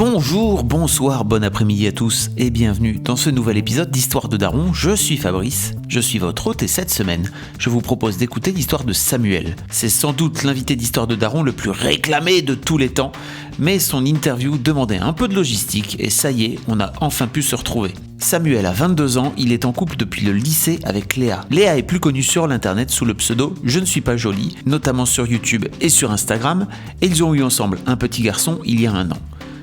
Bonjour, bonsoir, bon après-midi à tous et bienvenue dans ce nouvel épisode d'Histoire de Daron. Je suis Fabrice, je suis votre hôte et cette semaine, je vous propose d'écouter l'histoire de Samuel. C'est sans doute l'invité d'Histoire de Daron le plus réclamé de tous les temps, mais son interview demandait un peu de logistique et ça y est, on a enfin pu se retrouver. Samuel a 22 ans, il est en couple depuis le lycée avec Léa. Léa est plus connue sur l'internet sous le pseudo Je ne suis pas jolie, notamment sur YouTube et sur Instagram, et ils ont eu ensemble un petit garçon il y a 1 an.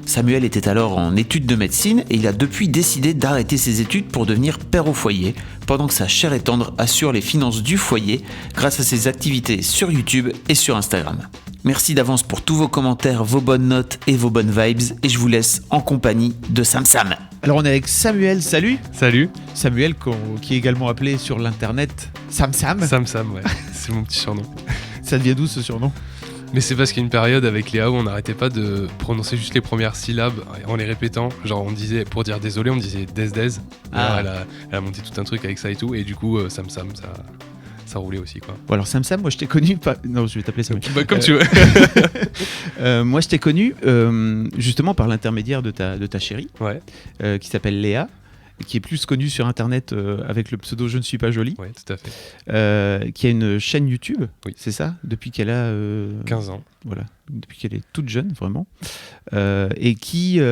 Samuel était alors en études de médecine et il a depuis décidé d'arrêter ses études pour devenir père au foyer, pendant que sa chère et tendre assure les finances du foyer grâce à ses activités sur YouTube et sur Instagram. Merci d'avance pour tous vos commentaires, vos bonnes notes et vos bonnes vibes et je vous laisse en compagnie de Sam Sam. Alors on est avec Samuel, salut. Salut. Samuel qui est également appelé sur l'internet Sam Sam. Sam Sam, ouais, c'est mon petit surnom. Ça devient d'où ce surnom ? Mais c'est parce qu'il y a une période avec Léa où on n'arrêtait pas de prononcer juste les premières syllabes en les répétant. Genre on disait, pour dire désolé, on disait des. Ah. Elle a monté tout un truc avec ça et tout. Et du coup, Sam Sam, ça roulait aussi quoi. Bon alors Sam Sam, moi je t'ai connu pas... Non, je vais t'appeler Samuel. Bah, comme tu veux. Moi je t'ai connu justement par l'intermédiaire de ta chérie, Ouais. qui s'appelle Léa, qui est plus connue sur internet avec le pseudo Je ne suis pas jolie, Ouais, tout à fait. qui a une chaîne YouTube, Oui. c'est ça, depuis qu'elle a 15 ans. Voilà, depuis qu'elle est toute jeune vraiment, et qui et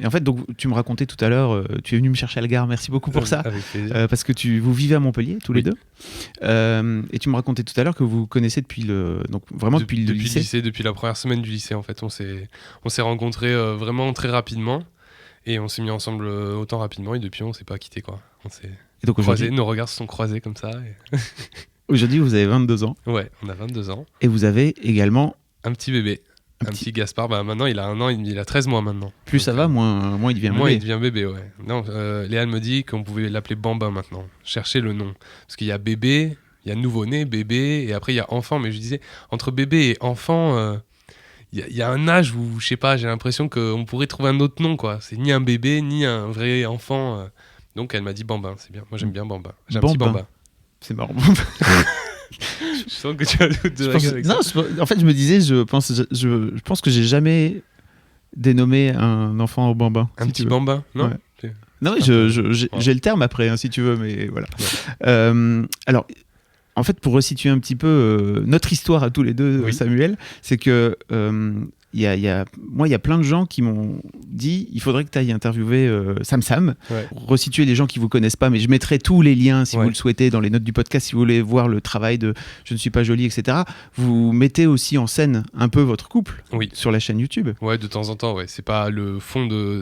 en fait donc tu me racontais tout à l'heure, tu es venu me chercher à la gare, merci beaucoup pour ça, Avec plaisir. parce que vous vivez à Montpellier tous les Oui. deux, et tu me racontais tout à l'heure que vous connaissez depuis le lycée. Depuis la première semaine du lycée en fait, on s'est rencontrés vraiment très rapidement et on s'est mis ensemble autant rapidement et depuis on s'est pas quitté quoi. On s'est Et donc croisés, nos regards se sont croisés comme ça. aujourd'hui vous avez 22 ans Ouais, on a 22 ans. et vous avez également Un petit bébé. Un petit Gaspard, maintenant il a 1 an, il a 13 mois maintenant. plus Donc, ça va, moins il devient Moi, bébé. il devient bébé, ouais. Non, Léa me dit qu'on pouvait l'appeler Bambin maintenant. Cherchez le nom. Parce qu'il y a bébé, il y a nouveau-né, bébé, et après il y a enfant. Mais je disais, entre bébé et enfant, il y a un âge où, je sais pas, j'ai l'impression qu'on pourrait trouver un autre nom, quoi. C'est ni un bébé, ni un vrai enfant. Donc elle m'a dit Bambin, c'est bien. Moi j'aime bien Bambin. J'ai un petit Bambin. C'est marrant. Je sens que tu as doute de règle avec ça. En fait je me disais, je pense que j'ai jamais dénommé un enfant au Bambin. Un si petit tu veux. Bambin, non Ouais. C'est- Non, oui, j'ai le terme après, hein, si tu veux, mais voilà. Alors, en fait, pour resituer un petit peu notre histoire à tous les deux, Oui. Samuel, c'est que il y a plein de gens qui m'ont dit il faudrait que tu ailles interviewer Sam Sam. Ouais. Pour resituer les gens qui vous connaissent pas, mais je mettrai tous les liens si Ouais. vous le souhaitez dans les notes du podcast, si vous voulez voir le travail de Je ne suis pas jolie, etc. Vous mettez aussi en scène un peu votre couple Oui. sur la chaîne YouTube. Ouais, de temps en temps, ouais. C'est pas le fond de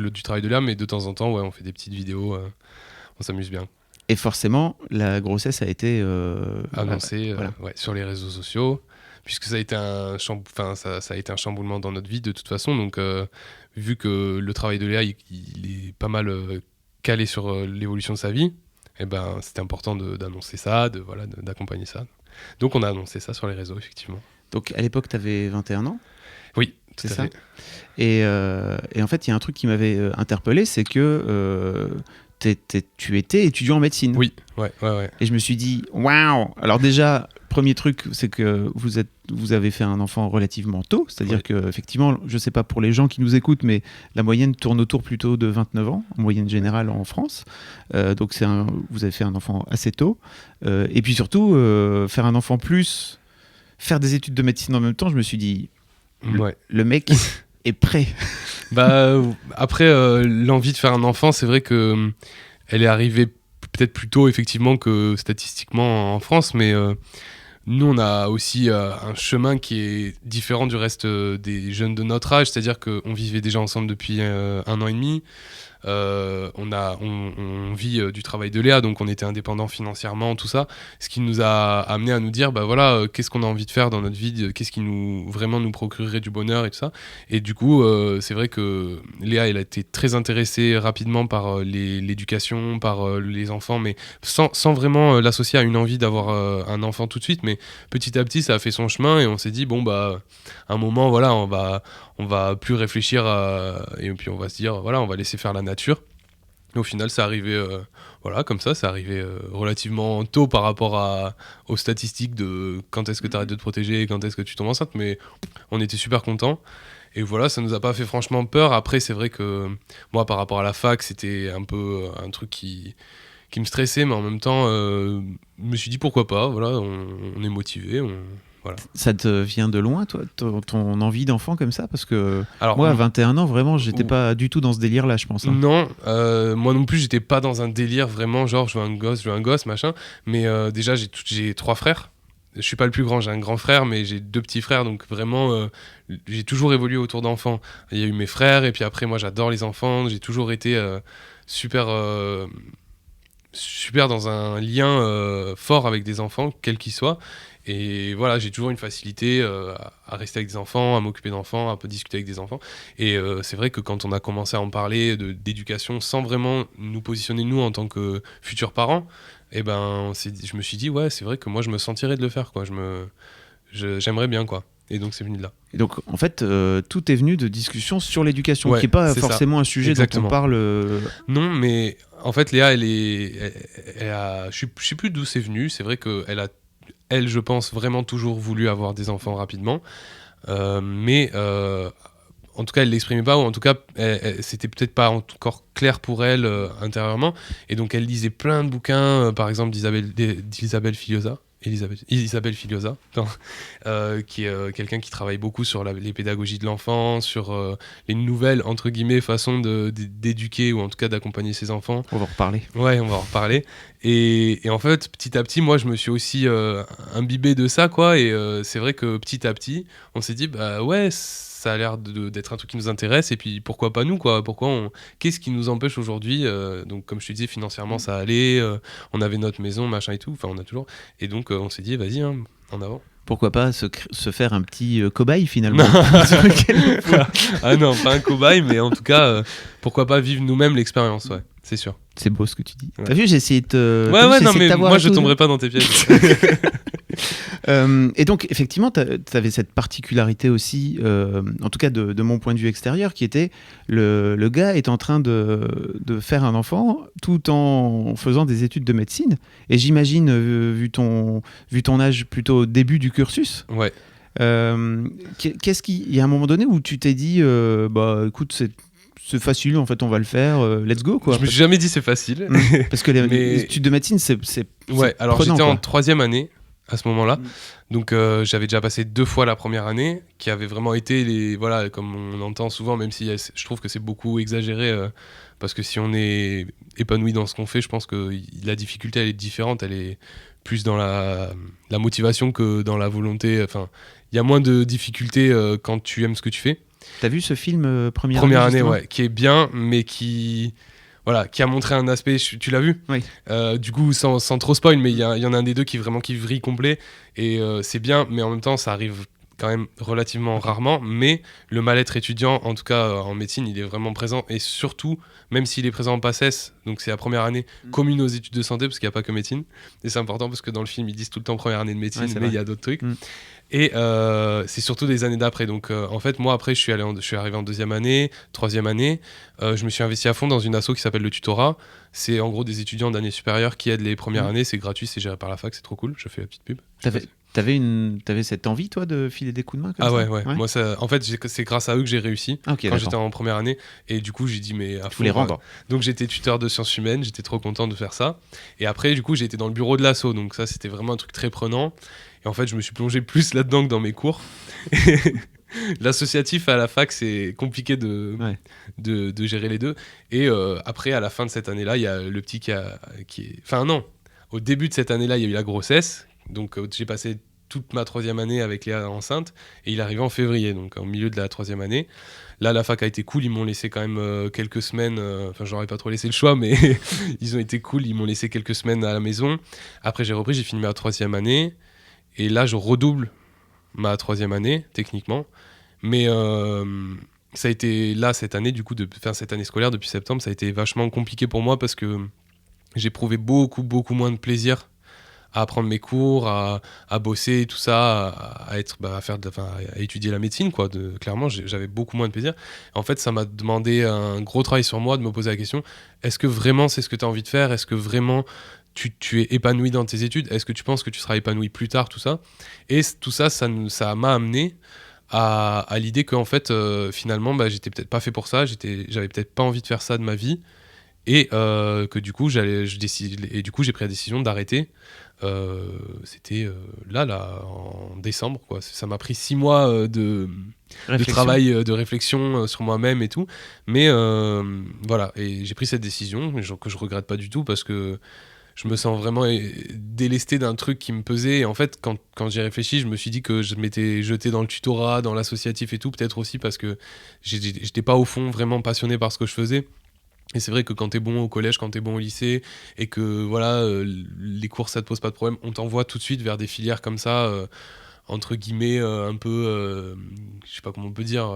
du travail de Léa, mais de temps en temps, ouais, on fait des petites vidéos, on s'amuse bien. Et forcément, la grossesse a été Annoncé voilà. ouais, sur les réseaux sociaux, puisque ça a été ça a été un chamboulement dans notre vie de toute façon. Donc, vu que le travail de Léa, il est pas mal calé sur l'évolution de sa vie, et ben, c'était important d'annoncer ça, d'accompagner ça. Donc, on a annoncé ça sur les réseaux, effectivement. Donc à l'époque, tu avais 21 ans. Oui, tout C'est à ça. fait. Et en fait, il y a un truc qui m'avait interpellé, c'est que tu étais étudiant en médecine. Oui, ouais. Et je me suis dit, waouh. Alors déjà, premier truc, c'est que vous avez fait un enfant relativement tôt, c'est-à-dire Oui. que effectivement, je sais pas pour les gens qui nous écoutent, mais la moyenne tourne autour plutôt de 29 ans, en moyenne générale en France. Donc vous avez fait un enfant assez tôt. Et puis surtout, faire un enfant plus, faire des études de médecine en même temps, je me suis dit, Ouais. le mec est prêt. Bah, après, l'envie de faire un enfant, c'est vrai que elle est arrivée peut-être plus tôt, effectivement, que statistiquement en France, mais nous, on a aussi un chemin qui est différent du reste des jeunes de notre âge, c'est-à-dire qu'on vivait déjà ensemble depuis 1 an et demi. On vit du travail de Léa, donc on était indépendants financièrement, tout ça, ce qui nous a amené à nous dire bah voilà, qu'est-ce qu'on a envie de faire dans notre vie, qu'est-ce qui vraiment nous procurerait du bonheur et tout ça. Et du coup, c'est vrai que Léa, elle a été très intéressée rapidement par l'éducation, par les enfants, mais sans vraiment l'associer à une envie d'avoir un enfant tout de suite. Mais petit à petit, ça a fait son chemin et on s'est dit bon bah à un moment voilà, on va plus réfléchir et puis on va se dire voilà, on va laisser faire la nature. Et au final, ça arrivait comme ça, c'est arrivé relativement tôt par rapport aux statistiques de quand est-ce que tu arrêtes de te protéger et quand est-ce que tu tombes enceinte, mais on était super contents. Et voilà, ça nous a pas fait franchement peur. Après, c'est vrai que moi, par rapport à la fac, c'était un peu un truc qui me stressait, mais en même temps, je me suis dit pourquoi pas. Voilà, on est motivé. Voilà. Ça te vient de loin, toi, ton envie d'enfant comme ça? Parce que Alors, moi, à 21 ans, vraiment, j'étais pas du tout dans ce délire-là, je pense. Hein. Non, moi non plus, j'étais pas dans un délire vraiment, genre je veux un gosse, machin. Mais déjà, j'ai 3 frères. Je suis pas le plus grand, j'ai un grand frère, mais j'ai 2 petits frères, donc vraiment, j'ai toujours évolué autour d'enfants. Il y a eu mes frères, et puis après, moi, j'adore les enfants. J'ai toujours été super dans un lien fort avec des enfants, quels qu'ils soient. Et voilà, j'ai toujours une facilité à rester avec des enfants, à m'occuper d'enfants, à discuter avec des enfants. Et c'est vrai que quand on a commencé à en parler d'éducation sans vraiment nous positionner nous en tant que futurs parents, eh ben, je me suis dit, ouais, c'est vrai que moi je me sentirais de le faire, quoi. J'aimerais bien, quoi. Et donc c'est venu de là. Et donc en fait, tout est venu de discussions sur l'éducation, Ouais, qui n'est pas c'est forcément ça. un sujet Exactement. dont on parle. Non, mais en fait, Léa, je sais plus d'où c'est venu. C'est vrai qu'elle, je pense, vraiment toujours voulu avoir des enfants rapidement. Mais en tout cas, elle l'exprimait pas, ou en tout cas, c'était peut-être pas encore clair pour elle intérieurement. Et donc, elle lisait plein de bouquins, par exemple d'Isabelle Filiosa. Isabelle Filiosa, qui est quelqu'un qui travaille beaucoup sur les pédagogies de l'enfant, sur les nouvelles, entre guillemets, façons d'éduquer ou en tout cas d'accompagner ses enfants. On va en reparler. Ouais, on va en reparler. Et en fait, petit à petit, moi, je me suis aussi imbibé de ça, quoi. Et c'est vrai que petit à petit, on s'est dit, bah ouais, ça a l'air d'être un truc qui nous intéresse. Et puis, pourquoi pas nous, quoi? Qu'est-ce qui nous empêche aujourd'hui? Donc, comme je te disais, financièrement, ça allait. On avait notre maison, machin et tout. Enfin, on a toujours. Et donc, on s'est dit, vas-y, hein, en avant. Pourquoi pas se faire un petit cobaye finalement? Ah non, pas un cobaye, mais en tout cas, pourquoi pas vivre nous-mêmes l'expérience, ouais, c'est sûr. C'est beau ce que tu dis. Ouais. T'as vu, j'ai essayé de te. Ouais, non, mais moi je tomberai pas dans tes pièges. Et donc, effectivement, tu avais cette particularité aussi, en tout cas de mon point de vue extérieur, qui était le gars est en train de faire un enfant tout en faisant des études de médecine. Et j'imagine, vu ton âge plutôt au début du cursus, Ouais. qu'est-ce qu'il y a un moment donné où tu t'es dit, bah écoute, c'est facile, en fait, on va le faire, let's go, quoi. Je me suis jamais dit c'est facile. Parce que les études de médecine, c'est ouais, alors prenant, j'étais en quoi. 3e année à ce moment-là. Donc j'avais déjà passé 2 fois la première année, qui avait vraiment été, voilà, comme on entend souvent, même si je trouve que c'est beaucoup exagéré, parce que si on est épanoui dans ce qu'on fait, je pense que la difficulté, elle est différente, elle est plus dans la motivation que dans la volonté. Enfin, il y a moins de difficultés quand tu aimes ce que tu fais. T'as vu ce film Première année, justement ouais, qui est bien, mais qui a montré un aspect. Tu l'as vu? Oui. Du coup, sans trop spoil, mais il y en a un des deux qui vrille complet, et c'est bien, mais en même temps, ça arrive quand même relativement rarement. Mais le mal-être étudiant, en tout cas en médecine, il est vraiment présent, et surtout, même s'il est présent en PACES, donc c'est la première année commune aux études de santé, parce qu'il n'y a pas que médecine, et c'est important parce que dans le film, ils disent tout le temps première année de médecine, mais il y a d'autres trucs. Et c'est surtout des années d'après. Donc en fait, moi après, je suis arrivé en 2e année, 3e année. Je me suis investi à fond dans une asso qui s'appelle le Tutorat. C'est en gros des étudiants d'année supérieure qui aident les premières années. C'est gratuit, c'est géré par la fac, c'est trop cool. Je fais la petite pub. T'avais cette envie, toi, de filer des coups de main comme ça? Ouais. Moi, en fait, c'est grâce à eux que j'ai réussi quand j'étais en première année. Et du coup, j'ai dit, mais à fond. Les rendre. Donc j'étais tuteur de sciences humaines, j'étais trop content de faire ça. Et après, du coup, j'ai été dans le bureau de l'asso. Donc ça, c'était vraiment un truc très prenant. Et en fait, je me suis plongé plus là-dedans que dans mes cours. L'associatif à la fac, c'est compliqué de gérer les deux. Et après, à la fin de cette année-là, il y a le petit qui est... Enfin non, au début de cette année-là, il y a eu la grossesse. Donc j'ai passé toute ma 3e année avec Léa enceinte. Et il est arrivé en février, donc au milieu de la 3e année. Là, la fac a été cool. Ils m'ont laissé quand même quelques semaines. Enfin, j'aurais pas trop laissé le choix, mais ils ont été cool. Ils m'ont laissé quelques semaines à la maison. Après, j'ai fini ma 3e année. Et là, je redouble ma 3e année, techniquement. Mais ça a été là, cette année, du coup, cette année scolaire, depuis septembre, ça a été vachement compliqué pour moi parce que j'ai éprouvé beaucoup, beaucoup moins de plaisir à apprendre mes cours, à bosser, tout ça, à étudier la médecine, quoi. Clairement, j'avais beaucoup moins de plaisir. En fait, ça m'a demandé un gros travail sur moi de me poser la question, est-ce que vraiment c'est ce que tu as envie de faire? Est-ce que vraiment tu es épanoui dans tes études? Est-ce que tu penses que tu seras épanoui plus tard, tout ça? Et tout ça, ça m'a amené à l'idée que en fait finalement j'étais peut-être pas fait pour ça, j'avais peut-être pas envie de faire ça de ma vie, et que du coup j'ai pris la décision d'arrêter. C'était là en décembre, quoi. Ça m'a pris 6 mois de travail, de réflexion sur moi-même et tout, mais voilà, et j'ai pris cette décision que je regrette pas du tout, parce que je me sens vraiment délesté d'un truc qui me pesait. Et en fait, quand j'y ai réfléchi, je me suis dit que je m'étais jeté dans le tutorat, dans l'associatif et tout, peut-être aussi parce que j'étais pas au fond vraiment passionné par ce que je faisais. Et c'est vrai que quand t'es bon au collège, quand t'es bon au lycée, et que voilà, les cours ça te pose pas de problème, on t'envoie tout de suite vers des filières comme ça, entre guillemets, un peu, je sais pas comment on peut dire,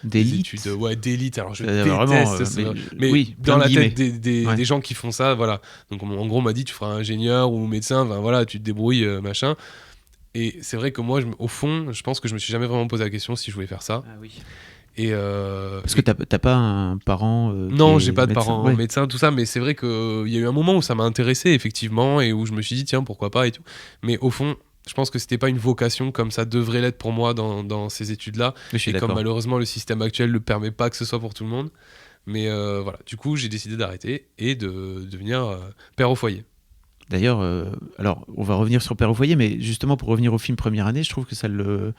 des études d'élite. Alors je déteste ça, mais oui, dans la tête des gens qui font ça, voilà. Donc en gros on m'a dit tu feras ingénieur ou médecin, voilà, tu te débrouilles, machin. Et c'est vrai que moi au fond je pense que je me suis jamais vraiment posé la question si je voulais faire ça. Ah oui. Parce que t'as pas un parent non, j'ai pas de parents médecins, tout ça, mais c'est vrai qu'il y a eu un moment où ça m'a intéressé effectivement, et où je me suis dit tiens pourquoi pas et tout. Mais au fond je pense que c'était pas une vocation comme ça devrait l'être pour moi dans ces études-là. Et comme malheureusement le système actuel ne permet pas que ce soit pour tout le monde. Mais voilà, du coup j'ai décidé d'arrêter et de devenir père au foyer. D'ailleurs, alors on va revenir sur père au foyer, mais justement pour revenir au film Première année, je trouve que ça le...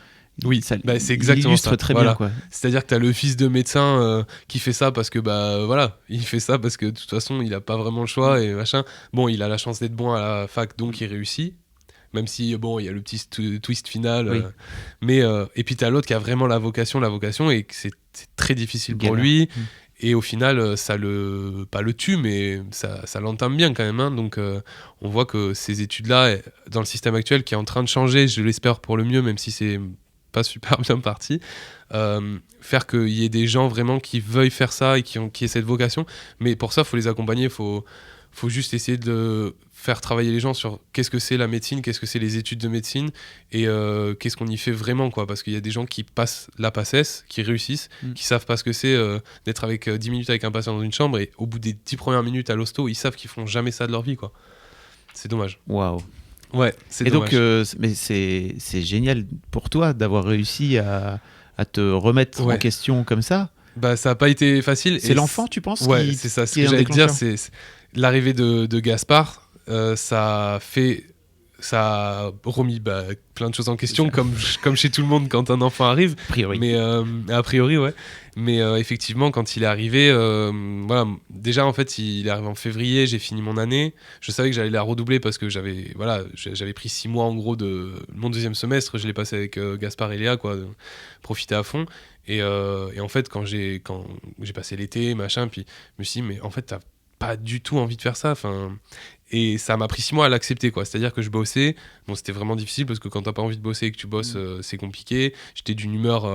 Oui, c'est exactement illustre ça. Très voilà. bien, quoi. C'est-à-dire que tu as le fils de médecin qui fait ça parce que voilà, il fait ça parce que de toute façon il a pas vraiment le choix et machin. Bon, il a la chance d'être bon à la fac, donc il réussit. Même si bon, il y a le petit twist final, oui. mais et puis t'as l'autre qui a vraiment la vocation, et que c'est très difficile pour lui. Et au final, ça pas le tue, mais ça l'entame bien quand même. Hein. Donc on voit que ces études-là, dans le système actuel, qui est en train de changer, je l'espère pour le mieux, même si c'est pas super bien parti, faire qu'il y ait des gens vraiment qui veuillent faire ça et qui aient cette vocation. Mais pour ça, il faut les accompagner, il faut juste essayer de faire travailler les gens sur qu'est-ce que c'est la médecine, qu'est-ce que c'est les études de médecine, et qu'est-ce qu'on y fait vraiment, quoi. Parce qu'il y a des gens qui passent la PACES, qui réussissent, qui savent pas ce que c'est d'être avec 10 minutes avec un patient dans une chambre, et au bout des 10 premières minutes à l'hosto, ils savent qu'ils feront jamais ça de leur vie, quoi. C'est dommage. Waouh. Ouais, c'est dommage. Et donc, mais c'est génial pour toi d'avoir réussi à te remettre en question comme ça. Ça n'a pas été facile. C'est l'enfant, tu penses? Ouais, c'est ça. Ce que j'allais te dire, c'est l'arrivée de Gaspard. Ça a remis plein de choses en question, comme chez tout le monde quand un enfant arrive. A priori. Mais a priori, ouais. Mais effectivement, quand il est arrivé, voilà, déjà en fait, il est arrivé en février, j'ai fini mon année. Je savais que j'allais la redoubler parce que j'avais pris 6 mois en gros de mon deuxième semestre. Je l'ai passé avec Gaspard et Léa, quoi, de profiter à fond. Et en fait, quand j'ai passé l'été, machin, puis je me suis dit, mais en fait, t'as pas du tout envie de faire ça. Et ça m'a pris 6 mois à l'accepter, quoi. C'est-à-dire que je bossais. Bon, c'était vraiment difficile parce que quand t'as pas envie de bosser et que tu bosses, c'est compliqué. J'étais d'une humeur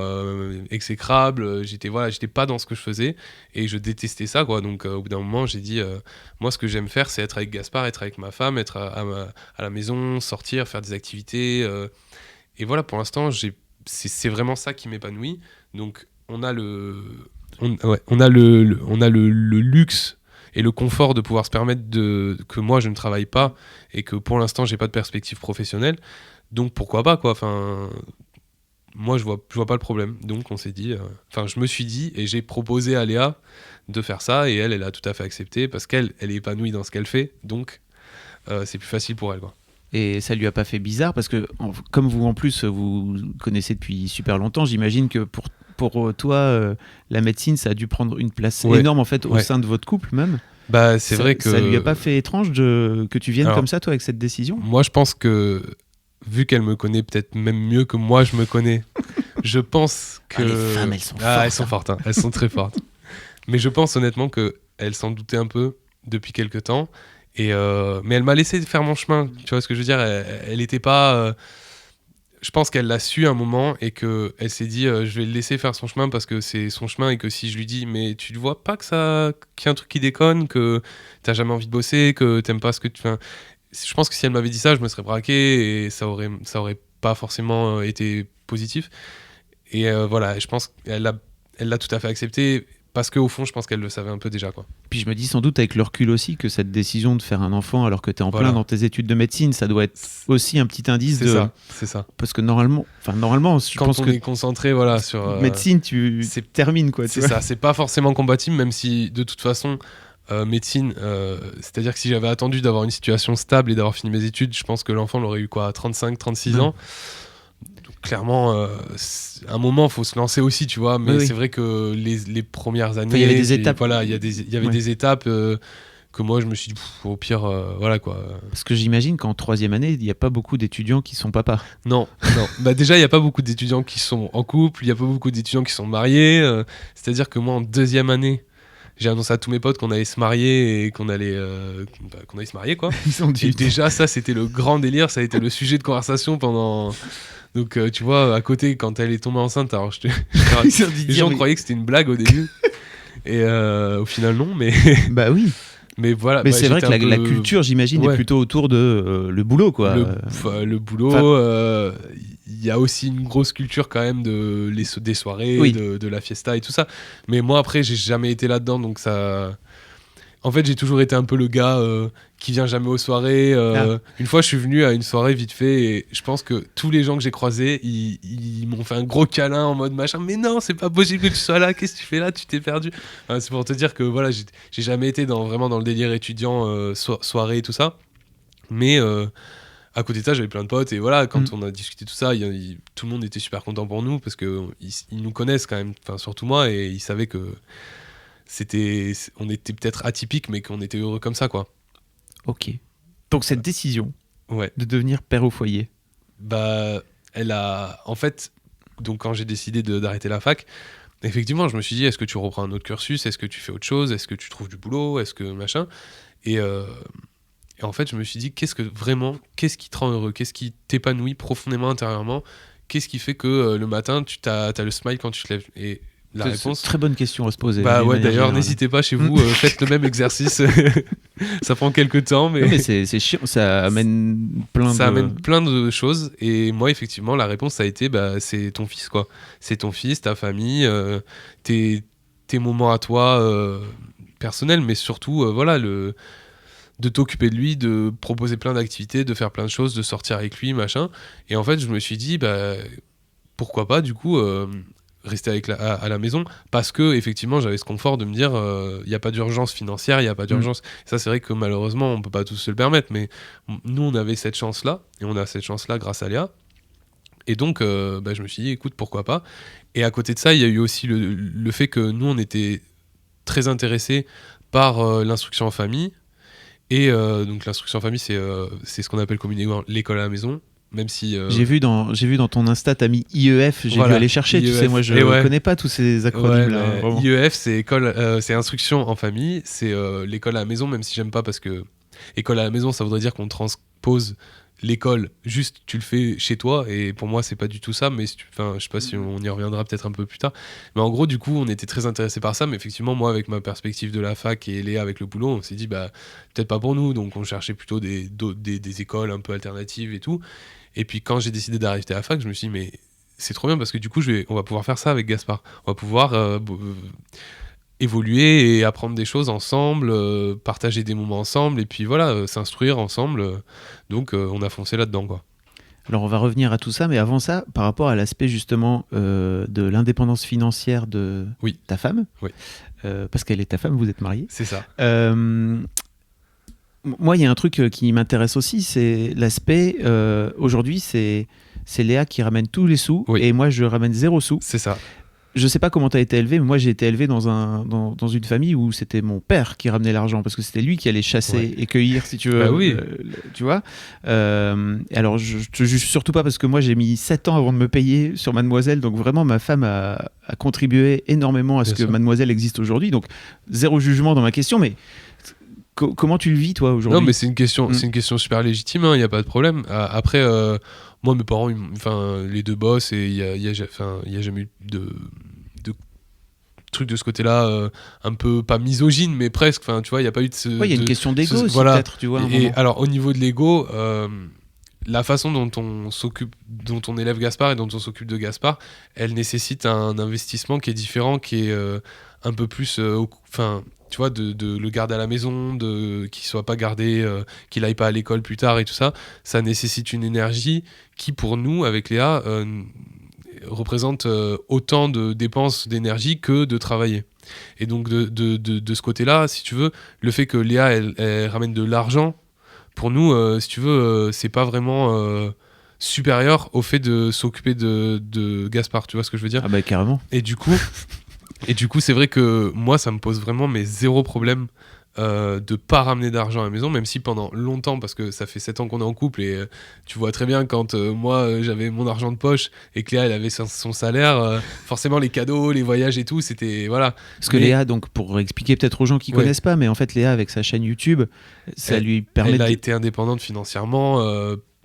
exécrable. J'étais pas dans ce que je faisais et je détestais ça, quoi. Donc, au bout d'un moment, j'ai dit, moi, ce que j'aime faire, c'est être avec Gaspard, être avec ma femme, être à la maison, sortir, faire des activités. Et voilà, pour l'instant, c'est vraiment ça qui m'épanouit. Donc, on a le luxe et le confort de pouvoir se permettre que moi je ne travaille pas et que pour l'instant j'ai pas de perspective professionnelle, donc pourquoi pas, quoi. Moi je vois pas le problème, donc on s'est dit, je me suis dit, et j'ai proposé à Léa de faire ça, et elle a tout à fait accepté parce qu'elle est épanouie dans ce qu'elle fait, donc c'est plus facile pour elle, quoi. Et ça lui a pas fait bizarre parce que comme vous en plus vous connaissez depuis super longtemps, j'imagine que pour toi la médecine ça a dû prendre une place énorme en fait au sein de votre couple même. C'est vrai que ça lui a pas fait étrange que tu viennes comme ça toi avec cette décision? Moi je pense que vu qu'elle me connaît peut-être même mieux que moi je me connais, je pense que les femmes elles sont fortes. Elles sont fortes, hein. Elles sont très fortes. Mais je pense honnêtement que elle s'en doutait un peu depuis quelque temps. Mais elle m'a laissé faire mon chemin, tu vois ce que je veux dire. Elle était pas je pense qu'elle l'a su un moment et qu'elle s'est dit je vais le laisser faire son chemin parce que c'est son chemin, et que si je lui dis mais tu ne vois pas qu'il y a un truc qui déconne, que t'as jamais envie de bosser, que t'aimes pas ce que tu fais, je pense que si elle m'avait dit ça, je me serais braqué et ça aurait pas forcément été positif. Et voilà, je pense qu'elle l'a tout à fait accepté. parce qu'au fond, je pense qu'elle le savait un peu déjà, quoi. Puis je me dis sans doute avec le recul aussi que cette décision de faire un enfant alors que tu es en Voilà. plein dans tes études de médecine, ça doit être aussi un petit indice C'est ça. Parce que normalement, je Quand pense on que est concentré, voilà, sur médecine, tu termines quoi. c'est ça, c'est pas forcément compatible, même si de toute façon, médecine, c'est-à-dire que si j'avais attendu d'avoir une situation stable et d'avoir fini mes études, je pense que l'enfant l'aurait eu quoi, à 35, 36 ans. Donc, clairement, à un moment, faut se lancer aussi, tu vois. Mais Oui. c'est vrai que les premières années, Enfin, il y avait des étapes. Voilà, il y avait des étapes que moi, je me suis dit, au pire, voilà quoi. Parce que j'imagine qu'en 3e année, il n'y a pas beaucoup d'étudiants qui sont papas. Non. Bah déjà, il y a pas beaucoup d'étudiants qui sont en couple, il y a pas beaucoup d'étudiants qui sont mariés. C'est-à-dire que moi, en 2e année, j'ai annoncé à tous mes potes qu'on allait se marier et qu'on allait se marier, quoi. Ils ont Et déjà, ça, c'était le grand délire, ça a été le sujet de conversation pendant. Donc, tu vois, à côté, quand elle est tombée enceinte, alors les gens croyaient que c'était une blague au début. Et au final, non, mais. Bah oui. Mais voilà. Mais c'est vrai que la culture, j'imagine, est plutôt autour de le boulot, quoi. Le boulot, il y a aussi une grosse culture quand même des soirées, Oui. de la fiesta et tout ça. Mais moi, après, j'ai jamais été là-dedans, donc ça. En fait, j'ai toujours été un peu le gars qui vient jamais aux soirées. Une fois, je suis venu à une soirée vite fait et je pense que tous les gens que j'ai croisés, ils m'ont fait un gros câlin en mode machin. Mais non, c'est pas possible que tu sois là. Qu'est-ce que tu fais là? Tu t'es perdu. Enfin, c'est pour te dire que voilà, j'ai jamais été vraiment dans le délire étudiant, soirée et tout ça. Mais à côté de ça, j'avais plein de potes et voilà, quand on a discuté tout ça, tout le monde était super content pour nous parce que ils nous connaissent quand même, enfin surtout moi, et ils savaient que on était peut-être atypique, mais qu'on était heureux comme ça, quoi. Ok. Donc cette décision Ouais. de devenir père au foyer. Bah, en fait, donc quand j'ai décidé d'arrêter la fac, effectivement, je me suis dit, est-ce que tu reprends un autre cursus? Est-ce que tu fais autre chose? Est-ce que tu trouves du boulot? Est-ce que machin? Et en fait, je me suis dit, qu'est-ce qui te rend heureux? Qu'est-ce qui t'épanouit profondément intérieurement? Qu'est-ce qui fait que le matin, t'as le smile quand tu te lèves? Et la réponse... C'est une très bonne question à se poser. Bah ouais, d'ailleurs, n'hésitez pas chez vous, faites le même exercice. Ça prend quelques temps, mais... Non, mais c'est chiant, ça amène plein de choses. Et moi, effectivement, la réponse, ça a été, c'est ton fils, quoi. C'est ton fils, ta famille, tes moments à toi personnels, mais surtout, voilà, de t'occuper de lui, de proposer plein d'activités, de faire plein de choses, de sortir avec lui, machin. Et en fait, je me suis dit, pourquoi pas, du coup... rester à la maison, parce que effectivement j'avais ce confort de me dire il n'y a pas d'urgence financière, il n'y a pas d'urgence. Ça, c'est vrai que malheureusement on peut pas tous se le permettre, mais nous on avait cette chance là et on a cette chance là grâce à Léa, et donc je me suis dit écoute, pourquoi pas. Et à côté de ça, il y a eu aussi le fait que nous on était très intéressés par l'instruction en famille, et donc l'instruction en famille c'est ce qu'on appelle communément l'école à la maison. Même si j'ai vu dans ton Insta, t'as mis IEF, j'ai dû aller chercher, IEF, tu sais, moi je connais pas tous ces acronymes là. IEF, c'est c'est instruction en famille, c'est l'école à la maison, même si j'aime pas, parce que école à la maison, ça voudrait dire qu'on transpose l'école, juste tu le fais chez toi, et pour moi c'est pas du tout ça, mais je sais pas si on y reviendra peut-être un peu plus tard, mais en gros du coup on était très intéressés par ça, mais effectivement moi avec ma perspective de la fac et Léa avec le boulot, on s'est dit peut-être pas pour nous, donc on cherchait plutôt des écoles un peu alternatives et tout. Et puis quand j'ai décidé d'arrêter à la fac, je me suis dit mais c'est trop bien, parce que du coup on va pouvoir faire ça avec Gaspard, on va pouvoir évoluer et apprendre des choses ensemble, partager des moments ensemble, et puis voilà, s'instruire ensemble, donc on a foncé là-dedans, quoi. Alors on va revenir à tout ça, mais avant ça, par rapport à l'aspect justement de l'indépendance financière de ta femme, parce qu'elle est ta femme, vous êtes mariés. C'est ça. Moi, il y a un truc qui m'intéresse aussi, c'est l'aspect, aujourd'hui, c'est Léa qui ramène tous les sous, et moi, je ramène 0 sous. C'est ça. Je sais pas comment tu as été élevé, mais moi, j'ai été élevé dans une famille où c'était mon père qui ramenait l'argent, parce que c'était lui qui allait chasser et cueillir, si tu veux. Tu vois. Alors, je te juge surtout pas, parce que moi, j'ai mis 7 ans avant de me payer sur Mademoiselle, donc vraiment, ma femme a contribué énormément à ce que Mademoiselle existe aujourd'hui, donc 0 jugement dans ma question, mais... Comment tu le vis, toi, aujourd'hui? Non, mais c'est une question super légitime, il n'y a pas de problème. Après, moi, mes parents, les deux bossent, et il y a jamais eu de truc de ce côté-là, un peu, pas misogyne, mais presque. Tu vois, il n'y a pas eu de... il y a une question d'ego aussi, peut-être, tu vois. Et alors, au niveau de l'ego, la façon dont on élève Gaspard et dont on s'occupe de Gaspard, elle nécessite un investissement qui est différent, qui est un peu plus, tu vois, de le garder à la maison, qu'il soit pas gardé, qu'il aille pas à l'école plus tard et tout ça, ça nécessite une énergie qui, pour nous, avec Léa, représente autant de dépenses d'énergie que de travailler. Et donc de ce côté-là, si tu veux, le fait que Léa elle ramène de l'argent, pour nous, si tu veux, c'est pas vraiment supérieur au fait de s'occuper de Gaspard, tu vois ce que je veux dire ? Ah bah carrément. Et du coup, c'est vrai que moi, ça me pose vraiment zéro problème de pas ramener d'argent à la maison, même si pendant longtemps, parce que ça fait 7 ans qu'on est en couple, et tu vois très bien quand moi j'avais mon argent de poche et que Léa elle avait son salaire, forcément les cadeaux, les voyages et tout, c'était voilà. Parce que Léa, donc pour expliquer peut-être aux gens qui connaissent pas, mais en fait Léa avec sa chaîne YouTube, ça lui permet elle a été indépendante financièrement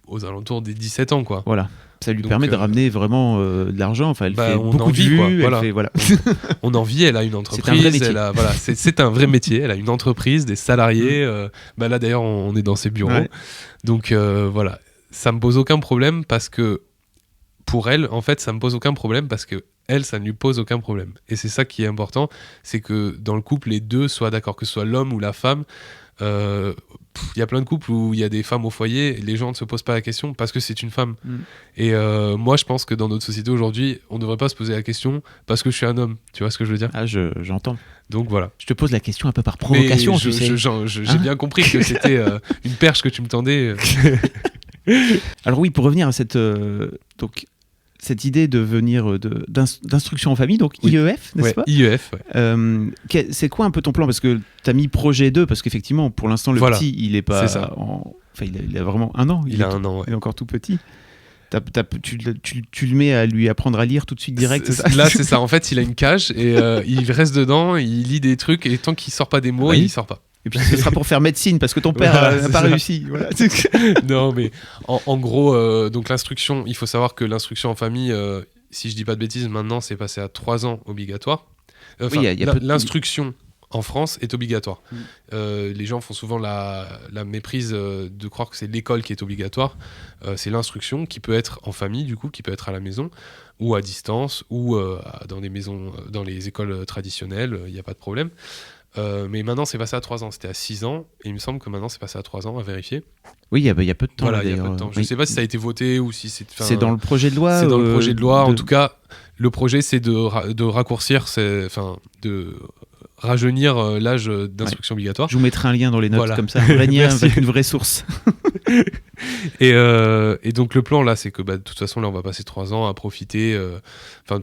aux alentours des 17 ans quoi. Voilà. Ça lui permet de ramener vraiment de l'argent. Enfin, elle fait beaucoup de vit, vues. Quoi. Elle fait, voilà. On en vit, elle a une entreprise. C'est un vrai métier. C'est un vrai métier. Elle a une entreprise, des salariés. Là, d'ailleurs, on est dans ses bureaux. Ouais. Donc, voilà. Ça me pose aucun problème parce que pour elle, en fait, ça me pose aucun problème parce que elle, ça ne lui pose aucun problème. Et c'est ça qui est important. C'est que dans le couple, les deux soient d'accord, que ce soit l'homme ou la femme. Il y a plein de couples où il y a des femmes au foyer, les gens ne se posent pas la question parce que c'est une femme. Et moi, je pense que dans notre société aujourd'hui, on ne devrait pas se poser la question parce que je suis un homme. Tu vois ce que je veux dire ? Ah, j'entends. Donc voilà. Je te pose la question un peu par provocation, tu sais. J'ai bien compris que c'était une perche que tu me tendais. Alors oui, pour revenir à cette idée de venir d'instruction en famille, donc oui. IEF, n'est-ce pas ? IEF, ouais. C'est quoi un peu ton plan ? Parce que tu as mis projet 2, parce qu'effectivement, pour l'instant, le petit, il est pas... il a vraiment 1 an. Il a 1 an, ouais. Il est encore tout petit. Tu le mets à lui apprendre à lire tout de suite direct, c'est ça ? Là, c'est ça. En fait, il a une cage et il reste dedans, il lit des trucs et tant qu'il sort pas des mots, il sort pas. Et puis ce sera pour faire médecine parce que ton père n'a pas réussi. Voilà. Non, mais en gros, donc l'instruction, il faut savoir que l'instruction en famille, si je dis pas de bêtises, maintenant c'est passé à 3 ans obligatoire. L'instruction en France est obligatoire. Les gens font souvent la méprise de croire que c'est l'école qui est obligatoire. C'est l'instruction qui peut être en famille, du coup, qui peut être à la maison ou à distance ou dans des maisons, dans les écoles traditionnelles, il n'y a pas de problème. Mais maintenant c'est passé à 3 ans, c'était à 6 ans et il me semble que maintenant c'est passé à 3 ans, à vérifier. Oui, il y a peu de temps. Voilà, il y a peu de temps. Je ne sais pas si ça a été voté ou si c'est... C'est dans le projet de loi. C'est dans le projet de loi. En tout cas, le projet c'est de raccourcir, de rajeunir l'âge d'instruction obligatoire. Je vous mettrai un lien dans les notes, comme ça, un vrai lien avec une vraie source. Et donc le plan là, c'est que de toute façon là on va passer 3 ans à profiter,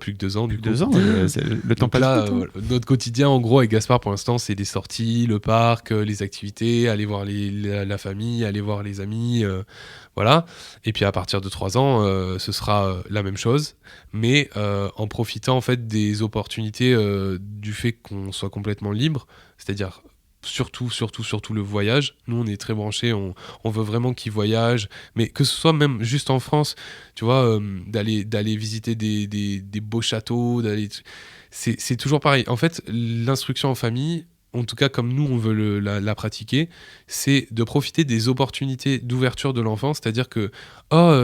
plus que 2 ans du coup. 2 ans, le temps passe là, vite. Notre quotidien en gros avec Gaspard pour l'instant c'est des sorties, le parc, les activités, aller voir la famille, aller voir les amis, voilà. Et puis à partir de 3 ans, ce sera la même chose, mais en profitant en fait des opportunités du fait qu'on soit complètement libre, c'est-à-dire surtout le voyage. Nous on est très branchés, on veut vraiment qu'il voyage, mais que ce soit même juste en France, tu vois, d'aller visiter des beaux châteaux, c'est toujours pareil. En fait, l'instruction en famille, en tout cas comme nous on veut la pratiquer, c'est de profiter des opportunités d'ouverture de l'enfant, c'est-à-dire que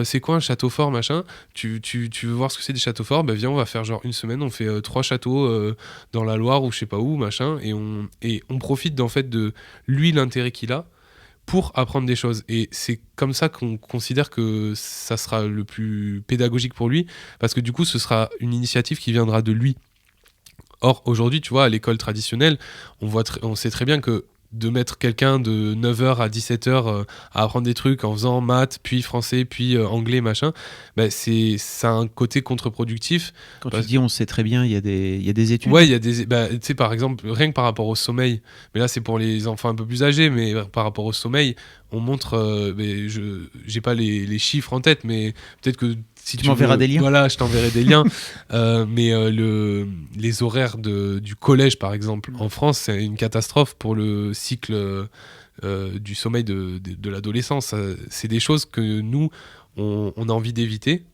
c'est quoi un château fort machin, tu veux voir ce que c'est des châteaux forts, viens on va faire genre 1 semaine, on fait 3 châteaux dans la Loire ou je sais pas où machin, et on profite en fait de lui, l'intérêt qu'il a pour apprendre des choses, et c'est comme ça qu'on considère que ça sera le plus pédagogique pour lui, parce que du coup ce sera une initiative qui viendra de lui. Or, aujourd'hui, tu vois, à l'école traditionnelle, on sait très bien que de mettre quelqu'un de 9h à 17h à apprendre des trucs en faisant maths, puis français, puis anglais, machin, ça a un côté contre-productif. Quand tu dis on sait très bien, il y a des études. Ouais, il y a des... tu sais, par exemple, rien que par rapport au sommeil, mais là, c'est pour les enfants un peu plus âgés, mais par rapport au sommeil, on montre... j'ai pas les chiffres en tête, mais peut-être que si tu m'enverras des liens. Voilà, je t'enverrai des liens. Mais les horaires du collège, par exemple, en France, c'est une catastrophe pour le cycle du sommeil de l'adolescence. C'est des choses que nous, on a envie d'éviter.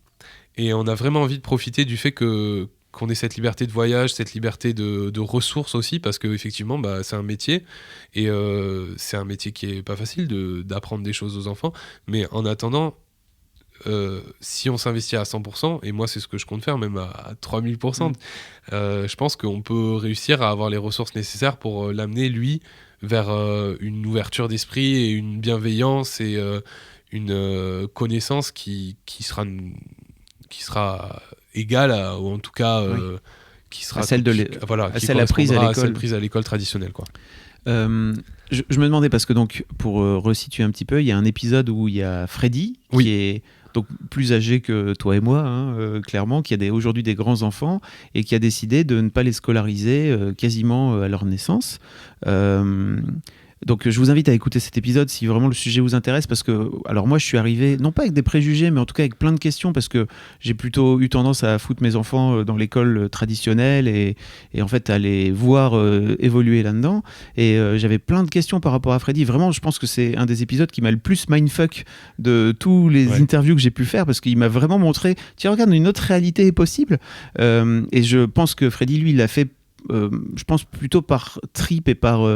Et on a vraiment envie de profiter du fait qu'on ait cette liberté de voyage, cette liberté de ressources aussi, parce qu'effectivement, c'est un métier. Et c'est un métier qui est pas facile d'apprendre des choses aux enfants. Mais en attendant... si on s'investit à 100%, et moi c'est ce que je compte faire, même à 3000%, je pense qu'on peut réussir à avoir les ressources nécessaires pour l'amener, lui, vers une ouverture d'esprit et une bienveillance et une connaissance qui sera égale ou en tout cas qui sera à celle qui apprise à correspondra l'école. celle prise à l'école traditionnelle, quoi. Je me demandais, parce que donc, pour resituer un petit peu, il y a un épisode où il y a Freddy, qui est donc plus âgé que toi et moi, clairement, qui a aujourd'hui des grands enfants et qui a décidé de ne pas les scolariser quasiment à leur naissance. Donc je vous invite à écouter cet épisode si vraiment le sujet vous intéresse, parce que alors moi je suis arrivé non pas avec des préjugés mais en tout cas avec plein de questions, parce que j'ai plutôt eu tendance à foutre mes enfants dans l'école traditionnelle et en fait à les voir évoluer là-dedans, et j'avais plein de questions par rapport à Freddy. Vraiment, je pense que c'est un des épisodes qui m'a le plus mindfuck de tous les interviews que j'ai pu faire, parce qu'il m'a vraiment montré, tiens regarde, une autre réalité est possible, et je pense que Freddy lui il l'a fait je pense plutôt par trip et par